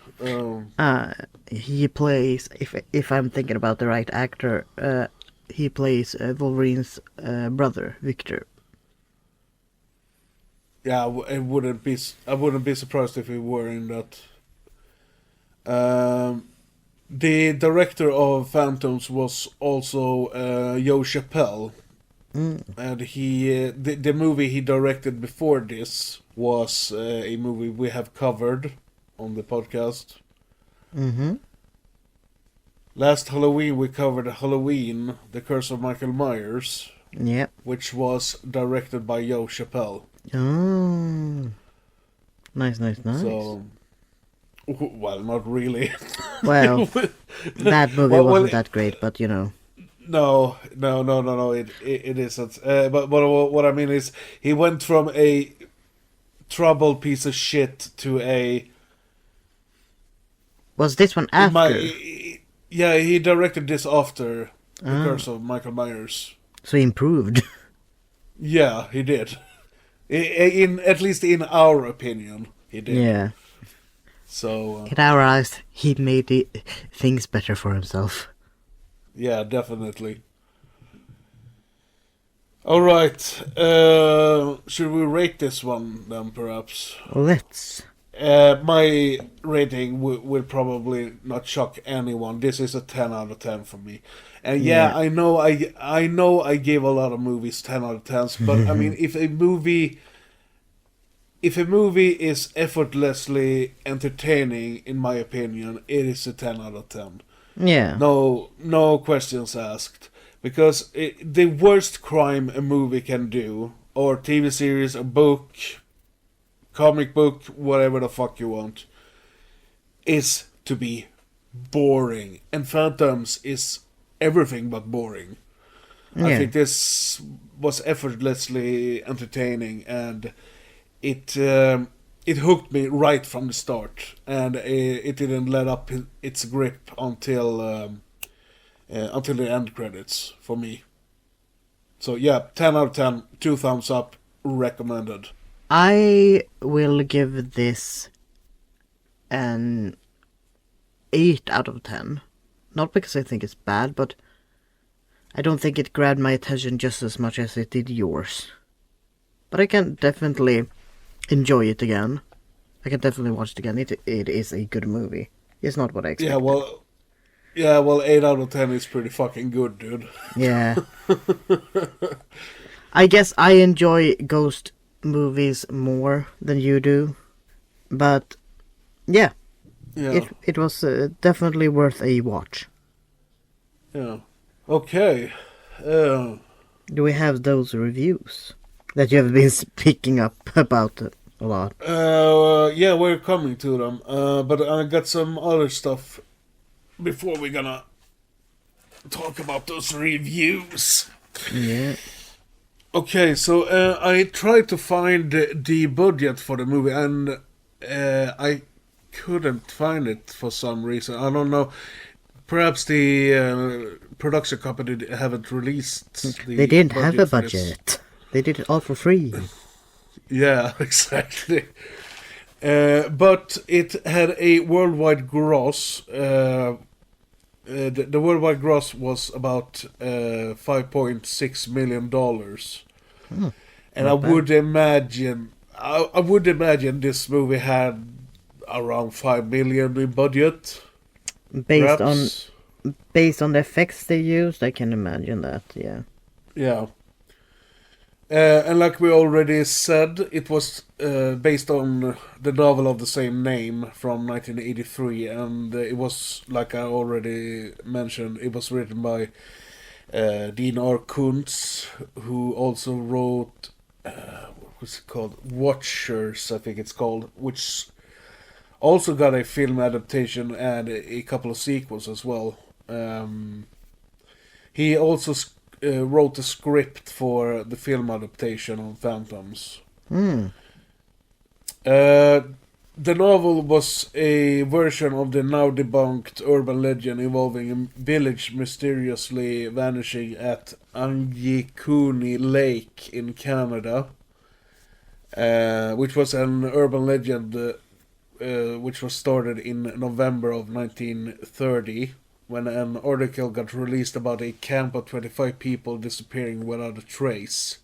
He plays, if I'm thinking about the right actor, he plays Wolverine's brother, Victor. Yeah, I wouldn't be surprised if he were in that. The director of Phantoms was also Joe Chappelle, and the movie he directed before this was a movie we have covered on the podcast. Mm-hmm. Last Halloween we covered Halloween: The Curse of Michael Myers, Yep. which was directed by Joe Chappelle. Oh. Nice. So, well, not really. Well, that movie wasn't that great, but you know. No. It isn't. But what I mean is, he went from a troubled piece of shit to a. Was this one after? Yeah, he directed this after The Curse of Michael Myers. So he improved. Yeah, he did. In at least in our opinion, he did. Yeah. So. In our eyes, he made things better for himself. Yeah, definitely. All right. Should we rate this one then, perhaps? Let's. My rating will probably not shock anyone. This is a 10 out of 10 for me. And yeah, I know I gave a lot of movies 10 out of 10s, but I mean, if a movie is effortlessly entertaining, in my opinion, it is a 10 out of 10. Yeah. No questions asked. Because the worst crime a movie can do, or TV series, a book, comic book, whatever the fuck you want, is to be boring. And Phantoms is everything but boring. Yeah. I think this was effortlessly entertaining, and it hooked me right from the start, and it didn't let up its grip until the end credits for me. So yeah, 10 out of 10, 2 thumbs up, recommended. I will give this an 8 out of 10. Not because I think it's bad, but I don't think it grabbed my attention just as much as it did yours. But I can definitely enjoy it again. I can definitely watch it again. It is a good movie. It's not what I expected. Yeah, well, 8 out of 10 is pretty fucking good, dude. Yeah. I guess I enjoy ghost movies more than you do. But, yeah. It was definitely worth a watch. Yeah. Okay. Do we have those reviews that you have been speaking up about a lot? Yeah, we're coming to them. But I got some other stuff before we're gonna talk about those reviews. Yeah. Okay, so I tried to find the budget for the movie, and I couldn't find it for some reason. I don't know. Perhaps the production company haven't released the They didn't have a for this. budget. They did it all for free. Yeah, exactly. But it had a worldwide gross. The worldwide gross was about $5.6 million. And I would imagine this movie had around $5 million in budget. Based Perhaps. on the effects they used, I can imagine that, yeah. Yeah. And like we already said, it was based on the novel of the same name from 1983, and it was, like I already mentioned, it was written by Dean R. Kuntz, who also wrote, what's it called? Watchers, I think it's called, which also got a film adaptation and a couple of sequels as well. He also wrote the script for the film adaptation on Phantoms. The novel was a version of the now debunked urban legend involving a village mysteriously vanishing at Angikuni Lake in Canada, which was an urban legend which was started in November of 1930, when an article got released about a camp of 25 people disappearing without a trace.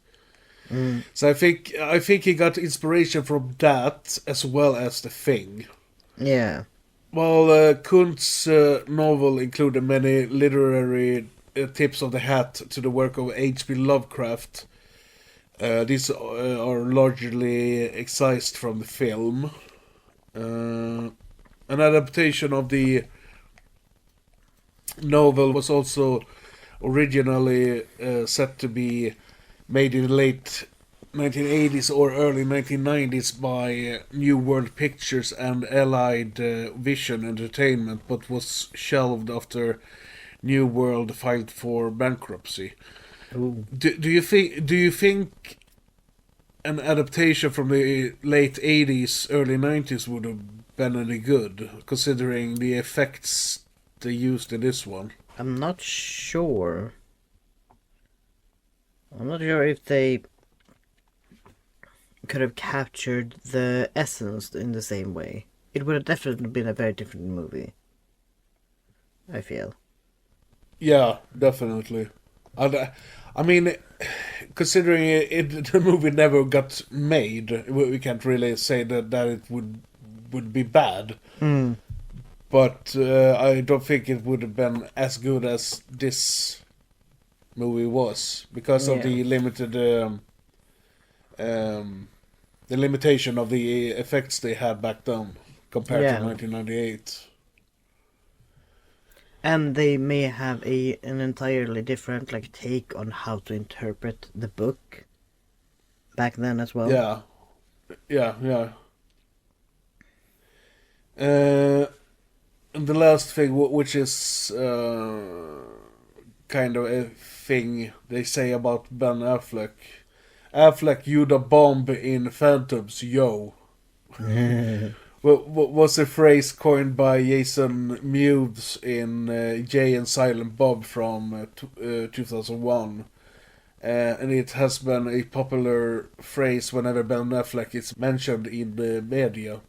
So I think he got inspiration from that as well as The Thing. Yeah. While Kuntz's novel included many literary tips of the hat to the work of H.P. Lovecraft, these are largely excised from the film. An adaptation of the novel was also originally set to be made in the late 1980s or early 1990s by New World Pictures and Allied Vision Entertainment, but was shelved after New World filed for bankruptcy. Do you think an adaptation from the late 80s, early 90s would have been any good, considering the effects they used in this one? I'm not sure. I'm not sure if they could have captured the essence in the same way. It would have definitely been a very different movie, I feel. Yeah, definitely. I mean, considering the movie never got made, we can't really say that it would be bad. But I don't think it would have been as good as this movie was, because of the limited the limitation of the effects they had back then compared to 1998. And they may have an entirely different take on how to interpret the book back then as well. Yeah. And the last thing, which is kind of a thing they say about Ben Affleck. Affleck, you the bomb in Phantoms, yo. Was a phrase coined by Jason Mewes in Jay and Silent Bob from 2001. And it has been a popular phrase whenever Ben Affleck is mentioned in the media.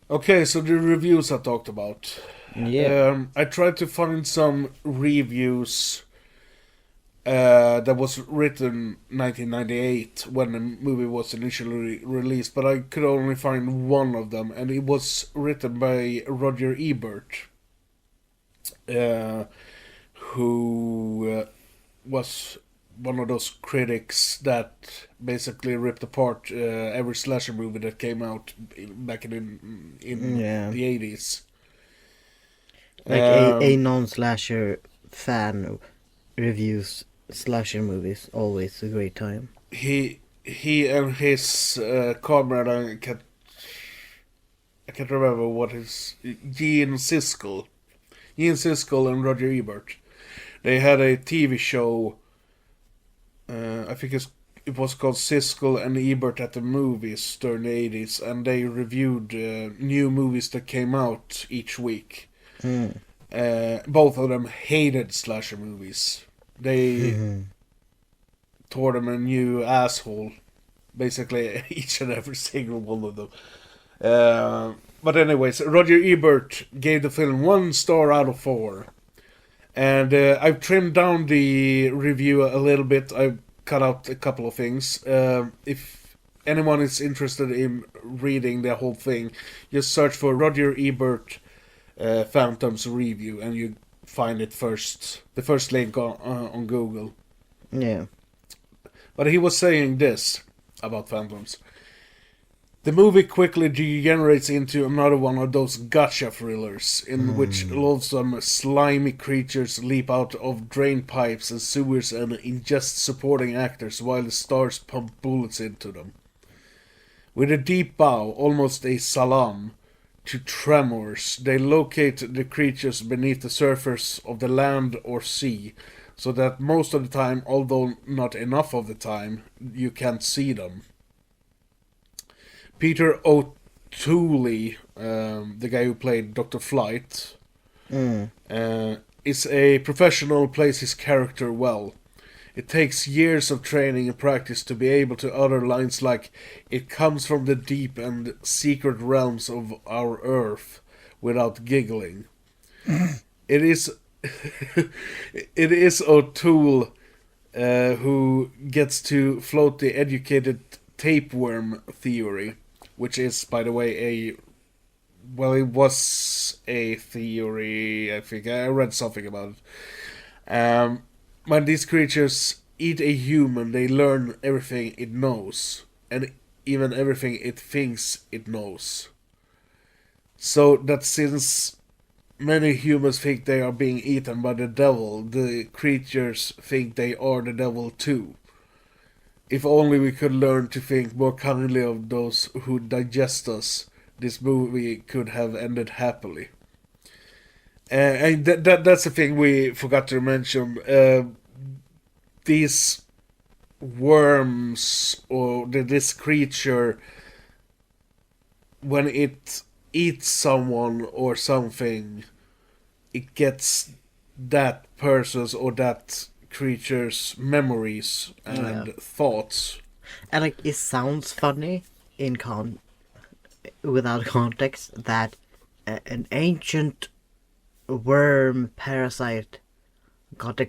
Okay, so the reviews I talked about. Yeah. I tried to find some reviews that was written 1998 when the movie was initially released, but I could only find one of them, and it was written by Roger Ebert, who was one of those critics that basically ripped apart every slasher movie that came out back in the 80s. A non-slasher fan reviews slasher movies, always a great time. He and his comrade, I can't remember what his, Gene Siskel and Roger Ebert. They had a TV show. I think it was called Siskel and Ebert at the Movies during the 80s, and they reviewed new movies that came out each week. Both of them hated slasher movies. They tore them a new asshole, basically each and every single one of them. But anyways, Roger Ebert gave the film 1 star out of 4. And I've trimmed down the review a little bit. I've cut out a couple of things. If anyone is interested in reading the whole thing, just search for Roger Ebert Phantoms review, and you find it first. The first link on Google. Yeah. But he was saying this about Phantoms. The movie quickly degenerates into another one of those gotcha thrillers, in which loathsome, slimy creatures leap out of drain pipes and sewers and ingest supporting actors while the stars pump bullets into them. With a deep bow, almost a salam, to tremors, they locate the creatures beneath the surface of the land or sea, so that most of the time, although not enough of the time, you can't see them. Peter O'Toole, the guy who played Dr. Flight, is a professional, plays his character well. It takes years of training and practice to be able to utter lines like, "It comes from the deep and secret realms of our earth," without giggling. It is it is O'Toole who gets to float the educated tapeworm theory, which is, by the way, it was a theory, I think. I read something about it. When these creatures eat a human, they learn everything it knows, and even everything it thinks it knows. So that since many humans think they are being eaten by the devil, the creatures think they are the devil too. If only we could learn to think more kindly of those who digest us, this movie could have ended happily. And that's the thing we forgot to mention. These worms, or this creature, when it eats someone or something, it gets that person's or that creature's memories and thoughts. And like, it sounds funny in without context that an ancient worm parasite got a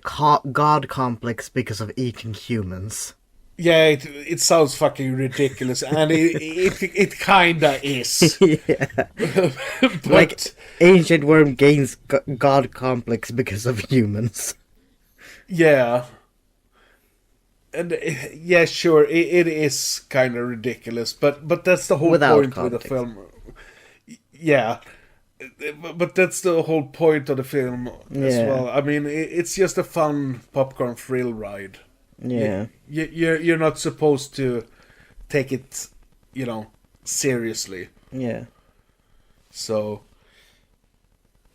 god complex because of eating humans. Yeah, it sounds fucking ridiculous, and it kinda is. Yeah. But, Like, ancient worm gains god complex because of humans. yeah. And yeah, sure, it is kind of ridiculous, but that's the whole Without point context. with the film. Yeah, but that's the whole point of the film as Yeah. well. I mean, it's just a fun popcorn thrill ride. Yeah. You're not supposed to take it, seriously. Yeah. So,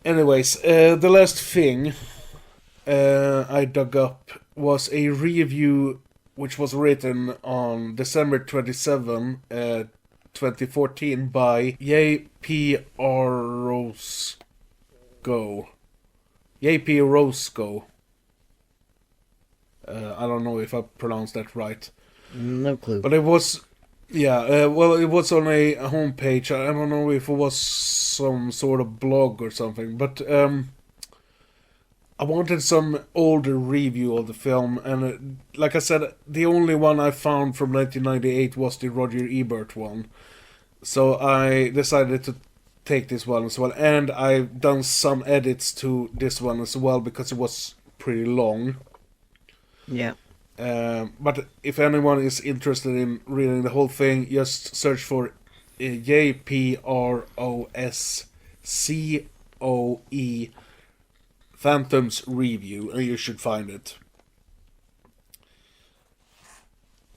anyways, the last thing I dug up was a review which was written on December 27, 2014 by J.P. Orozco. J.P. Orozco. I don't know if I pronounced that right. No clue. But it was... Yeah, it was on a homepage. I don't know if it was some sort of blog or something, but I wanted some older review of the film, and like I said, the only one I found from 1998 was the Roger Ebert one. So I decided to take this one as well, and I've done some edits to this one as well because it was pretty long. Yeah. But if anyone is interested in reading the whole thing, just search for JPROSCOE Phantoms Review, and you should find it.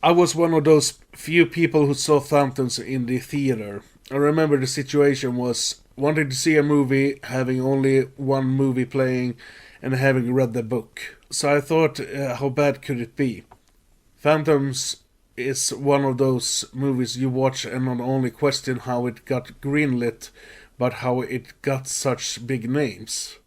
I was one of those few people who saw Phantoms in the theater. I remember the situation was wanting to see a movie, having only one movie playing, and having read the book. So I thought, how bad could it be? Phantoms is one of those movies you watch and not only question how it got greenlit, but how it got such big names.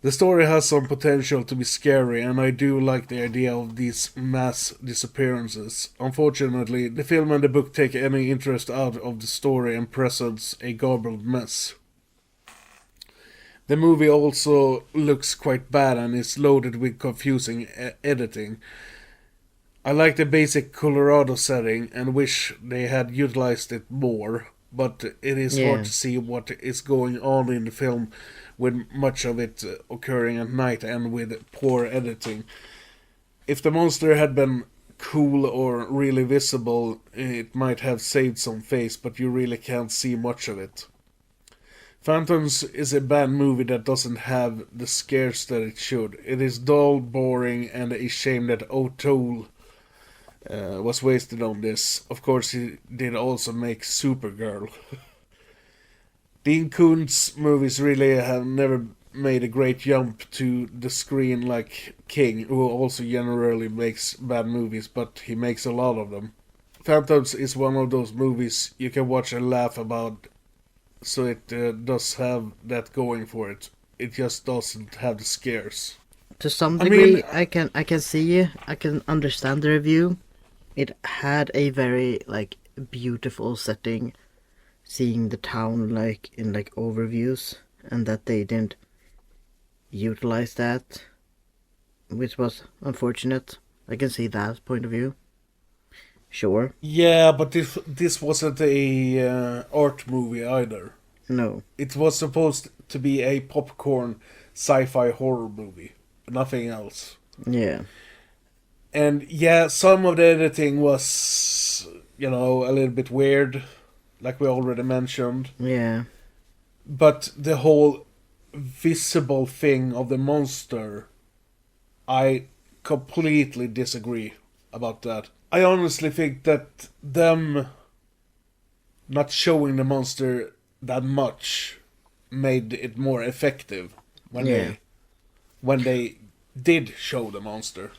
The story has some potential to be scary, and I do like the idea of these mass disappearances. Unfortunately, the film and the book take any interest out of the story and presents a garbled mess. The movie also looks quite bad and is loaded with confusing editing. I like the basic Colorado setting and wish they had utilized it more, but it is hard to see what is going on in the film, with much of it occurring at night and with poor editing. If the monster had been cool or really visible, it might have saved some face, but you really can't see much of it. Phantoms is a bad movie that doesn't have the scares that it should. It is dull, boring, and a shame that O'Toole was wasted on this. Of course, he did also make Supergirl. Dean Koontz movies really have never made a great jump to the screen like King, who also generally makes bad movies, but he makes a lot of them. Phantoms is one of those movies you can watch and laugh about, so it does have that going for it. It just doesn't have the scares. To some I degree, mean- I can understand the review. It had a very like beautiful setting, seeing the town like in like overviews, and that they didn't utilize that, which was unfortunate. I can see that point of view. Sure. Yeah, but this wasn't a art movie either. No. It was supposed to be a popcorn sci-fi horror movie, nothing else. Yeah. And yeah, some of the editing was, a little bit weird, like we already mentioned. Yeah. But the whole visible thing of the monster, I completely disagree about that. I honestly think that them not showing the monster that much made it more effective when they did show the monster.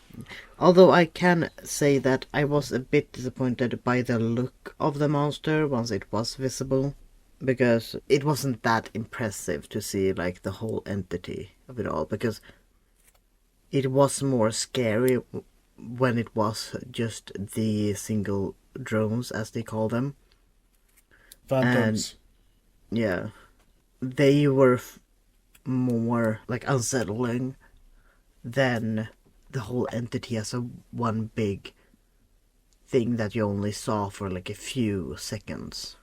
Although I can say that I was a bit disappointed by the look of the monster once it was visible, because it wasn't that impressive to see like the whole entity of it all, because it was more scary when it was just the single drones, as they call them. Phantoms. Yeah, they were more like unsettling than the whole entity as a one big thing that you only saw for like a few seconds.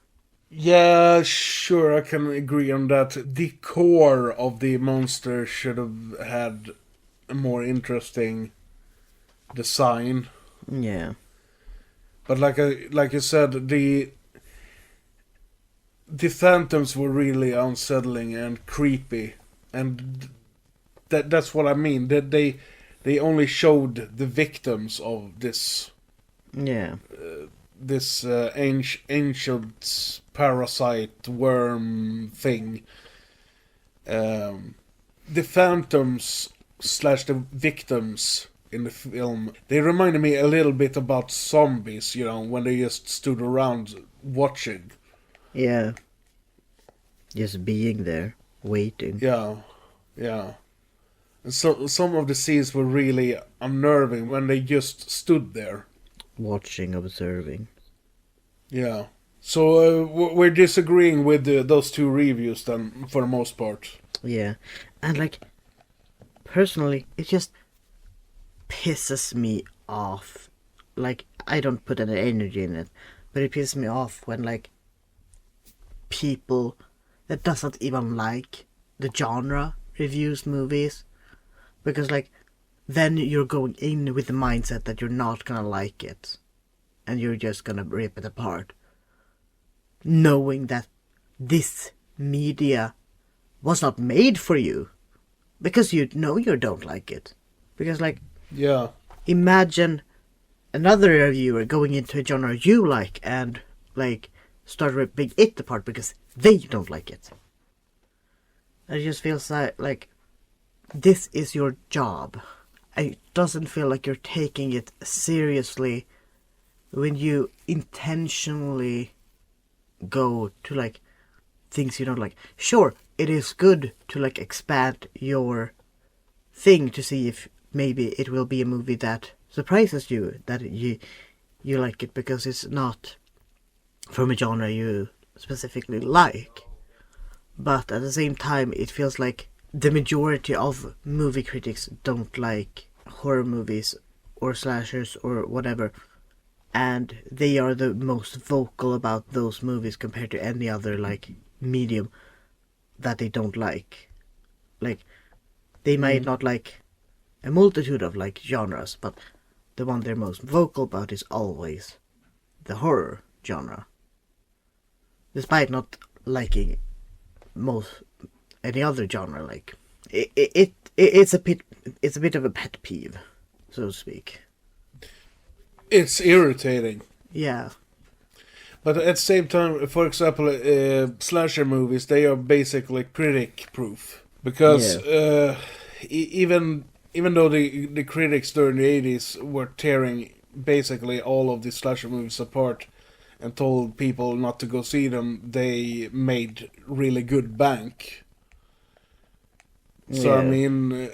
Yeah, sure, I can agree on that. The core of the monster should have had a more interesting design. Yeah. But like you said, the phantoms were really unsettling and creepy, and that's what I mean. That they only showed the victims of this Yeah. Ancient parasite worm thing. The phantoms slash the victims in the film, they reminded me a little bit about zombies, when they just stood around watching. Yeah. Just being there, waiting. Yeah. And so some of the scenes were really unnerving when they just stood there. Watching, observing. Yeah. So we're disagreeing with those two reviews then, for the most part. Yeah. And like, personally, it just pisses me off. Like, I don't put any energy in it, but it pisses me off when like people that doesn't even like the genre reviews movies, because like then you're going in with the mindset that you're not gonna like it, and you're just gonna rip it apart, knowing that this media was not made for you, because you know you don't like it. Because like, Yeah. imagine another reviewer going into a genre you like and like start ripping it apart because they don't like it. It just feels like this is your job. It doesn't feel like you're taking it seriously when you intentionally go to like things you don't like. Sure, it is good to like expand your thing to see if maybe it will be a movie that surprises you, that you like it because it's not from a genre you specifically like. But at the same time, it feels like the majority of movie critics don't like horror movies or slashers or whatever, and they are the most vocal about those movies compared to any other like medium that they don't like. Like, they might not like a multitude of like genres, but the one they're most vocal about is always the horror genre. Despite not liking most any other genre, like it's a bit of a pet peeve, so to speak. It's irritating. Yeah. But at the same time, for example, slasher movies, they are basically critic-proof. Because even though the critics during the 80s were tearing basically all of the slasher movies apart and told people not to go see them, they made really good bank. So, I mean,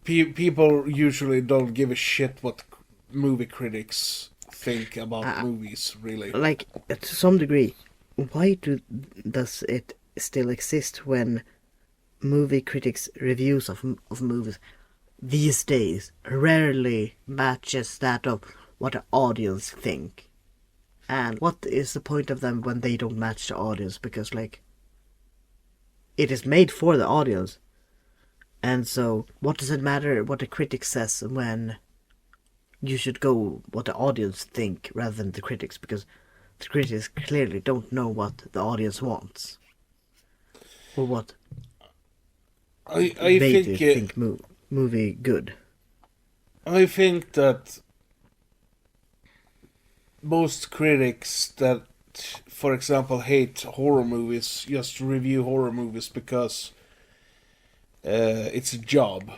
people usually don't give a shit what movie critics think about movies, really. Like, to some degree, why does it still exist when movie critics' reviews of movies these days rarely matches that of what the audience think? And what is the point of them when they don't match the audience? Because, like, it is made for the audience. And so, what does it matter what the critic says when you should go what the audience think rather than the critics? Because the critics clearly don't know what the audience wants. Or what I they think movie good. I think that most critics that, for example, hate horror movies just review horror movies because it's a job.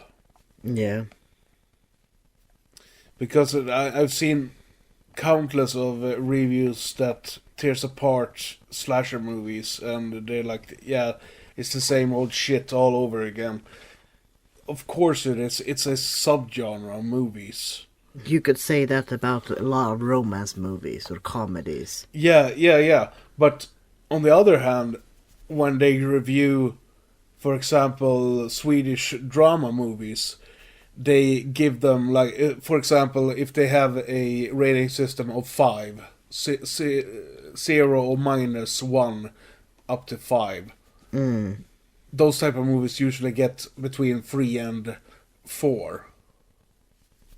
Yeah. Because I've seen countless of reviews that tears apart slasher movies, and they're like, yeah, it's the same old shit all over again. Of course it is. It's a subgenre of movies. You could say that about a lot of romance movies or comedies. Yeah. But on the other hand, when they review, for example, Swedish drama movies, they give them, like, for example, if they have a rating system of 5, 0 or -1 up to 5. Those type of movies usually get between 3 and 4.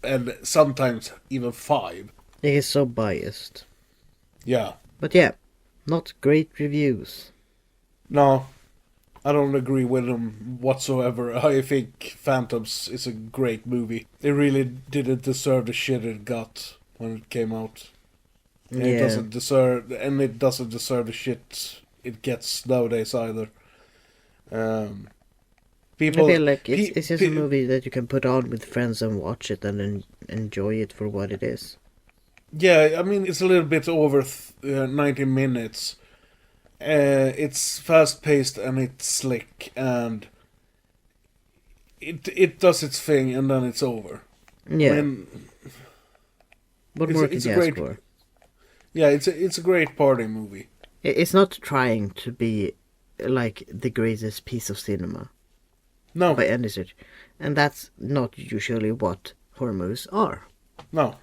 And sometimes even 5. It is so biased. Yeah. But yeah, not great reviews. No, I don't agree with them whatsoever. I think Phantoms is a great movie. It really didn't deserve the shit it got when it came out. And it doesn't deserve the shit it gets nowadays either. People, I feel like it's just a movie that you can put on with friends and watch it and enjoy it for what it is. Yeah, I mean, it's a little bit over 90 minutes. It's fast-paced and it's slick, and it does its thing, and then it's over. Yeah. I mean, What more could you ask for? Yeah, it's a great party movie. It's not trying to be like the greatest piece of cinema. No. By any stretch. And that's not usually what horror movies are. No.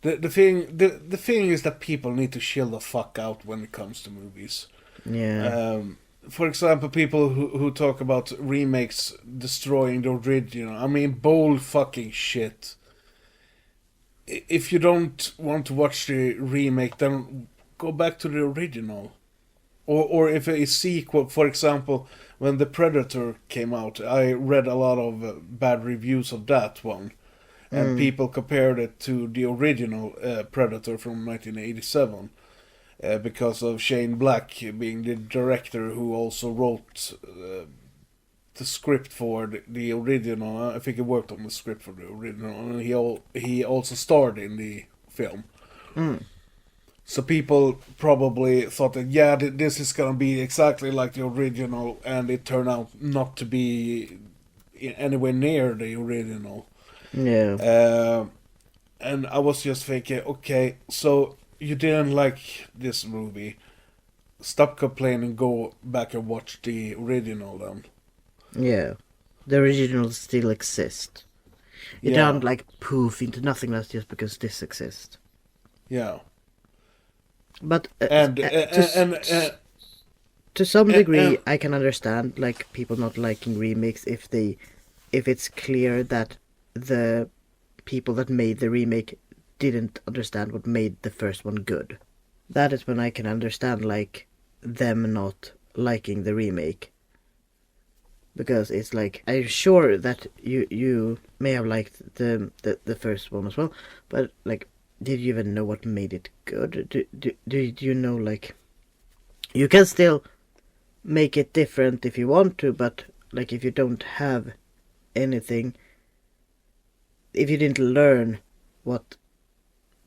The thing is that people need to chill the fuck out when it comes to movies. Yeah. For example, people who talk about remakes destroying the original. I mean, bold fucking shit. If you don't want to watch the remake, then go back to the original. Or if a sequel, for example, when The Predator came out, I read a lot of bad reviews of that one. And people compared it to the original Predator from 1987. Because of Shane Black being the director who also wrote the script for the original. I think he worked on the script for the original. And he also starred in the film. So people probably thought that, yeah, this is going to be exactly like the original, and it turned out not to be anywhere near the original. Yeah. And I was just thinking, okay, so you didn't like this movie. Stop complaining, go back and watch the original then. Yeah. The originals still exist. You don't like poof into nothingness just because this exists. Yeah. But To to some degree, I can understand like people not liking remakes if it's clear that the people that made the remake didn't understand what made the first one good. That is when I can understand like them not liking the remake. Because it's like, I'm sure that you may have liked the first one as well, but like, did you even know what made it good? Do you know, like, you can still make it different if you want to, but like if you don't have anything, if you didn't learn what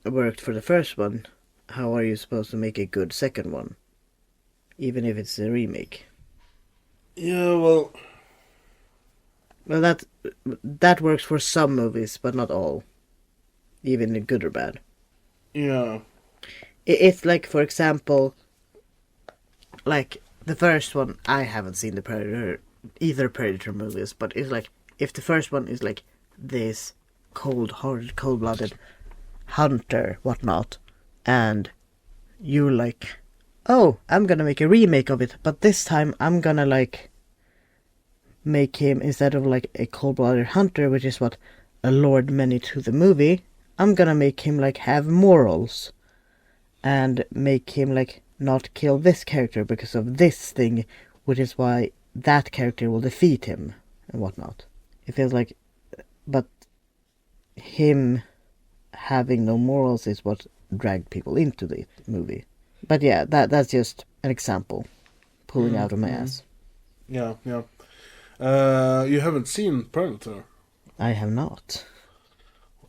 worked for the first one, how are you supposed to make a good second one? Even if it's a remake. Yeah, well, that works for some movies, but not all. Even good or bad. yeah. It's like, for example, like the first one, I haven't seen the either Predator movies, but it's like, if the first one is like this cold-hearted, cold-blooded hunter, whatnot, and you like, oh, I'm gonna make a remake of it, but this time I'm gonna like make him, instead of like a cold-blooded hunter, which is what allured many to the movie, I'm gonna make him like have morals and make him like not kill this character because of this thing, which is why that character will defeat him and whatnot. It feels like, but him having no morals is what dragged people into the movie. But yeah, that's just an example pulling out of my ass. Yeah. You haven't seen Predator? I have not.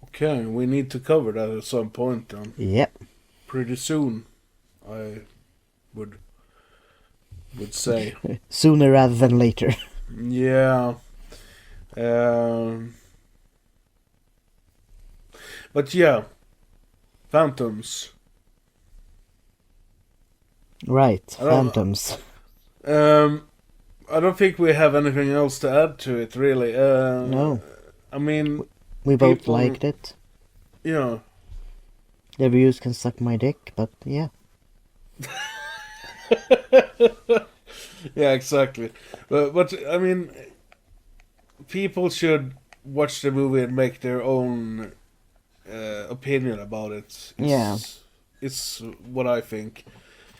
Okay, we need to cover that at some point then. Yep. Pretty soon, I would say. Sooner rather than later. Yeah. But yeah, Phantoms. Right, I don't- Phantoms. I don't think we have anything else to add to it, really. No. I mean, We both people- liked it. yeah. The reviews can suck my dick, but yeah. Yeah, exactly. But I mean, people should watch the movie and make their own opinion about it. It's what I think.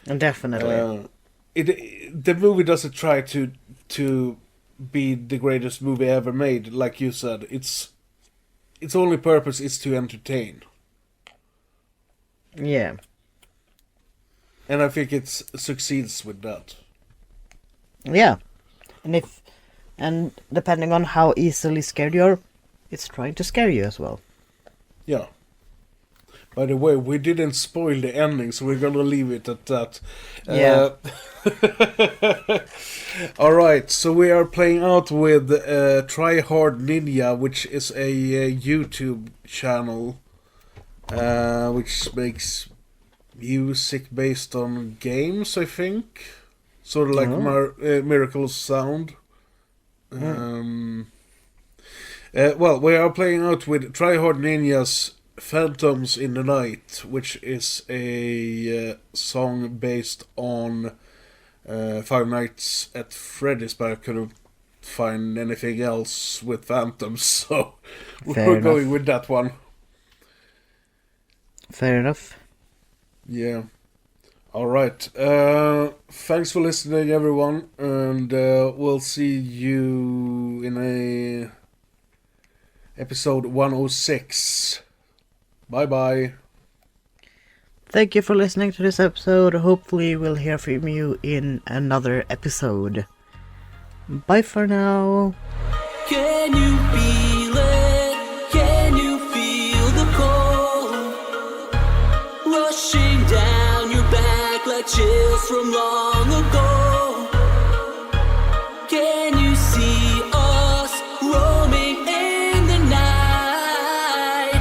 And definitely. The movie doesn't try to be the greatest movie ever made, like you said. Its only purpose is to entertain, Yeah. and I think it succeeds with that. Yeah. And depending on how easily scared you are, it's trying to scare you as well. Yeah. By the way, we didn't spoil the ending, so we're gonna leave it at that. Yeah. Alright, so we are playing out with Try Hard Ninja, which is a YouTube channel which makes music based on games, I think. Sort of like Miracle Sound. Well, we are playing out with Try Hard Ninja's Phantoms in the Night, which is a song based on Five Nights at Freddy's, but I couldn't find anything else with Phantoms, so we're going with that one. Fair enough. Yeah. Alright. Thanks for listening, everyone, and we'll see you in a episode 106. Bye-bye. Thank you for listening to this episode. Hopefully we'll hear from you in another episode. Bye for now. Can you feel it? Can you feel the cold rushing down your back like chills from long ago? Can you see us roaming in the night?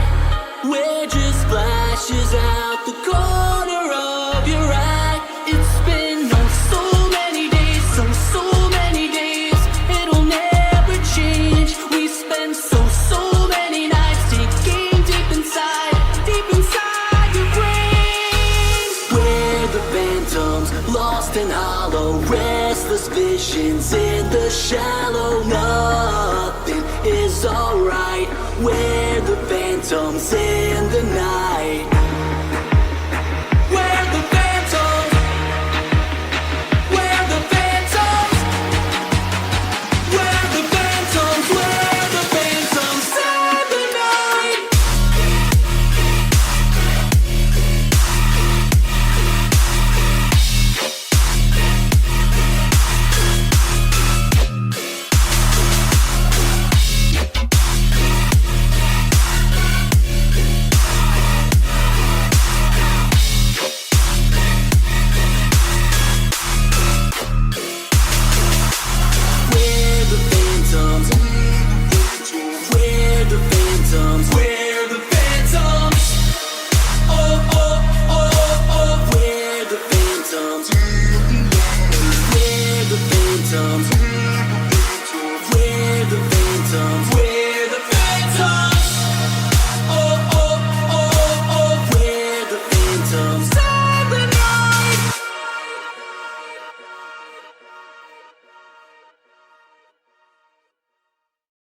We're just flashes out the corner of your eye. It's been on so many days, so many days. It'll never change. We spend so many nights digging deep inside your brains. We're the phantoms, lost and hollow, restless visions in the shallow. Nothing is alright. We're the phantoms in the night. phantoms. We're the phantoms. Oh, oh, oh, oh. We're the phantoms. We're the phantoms.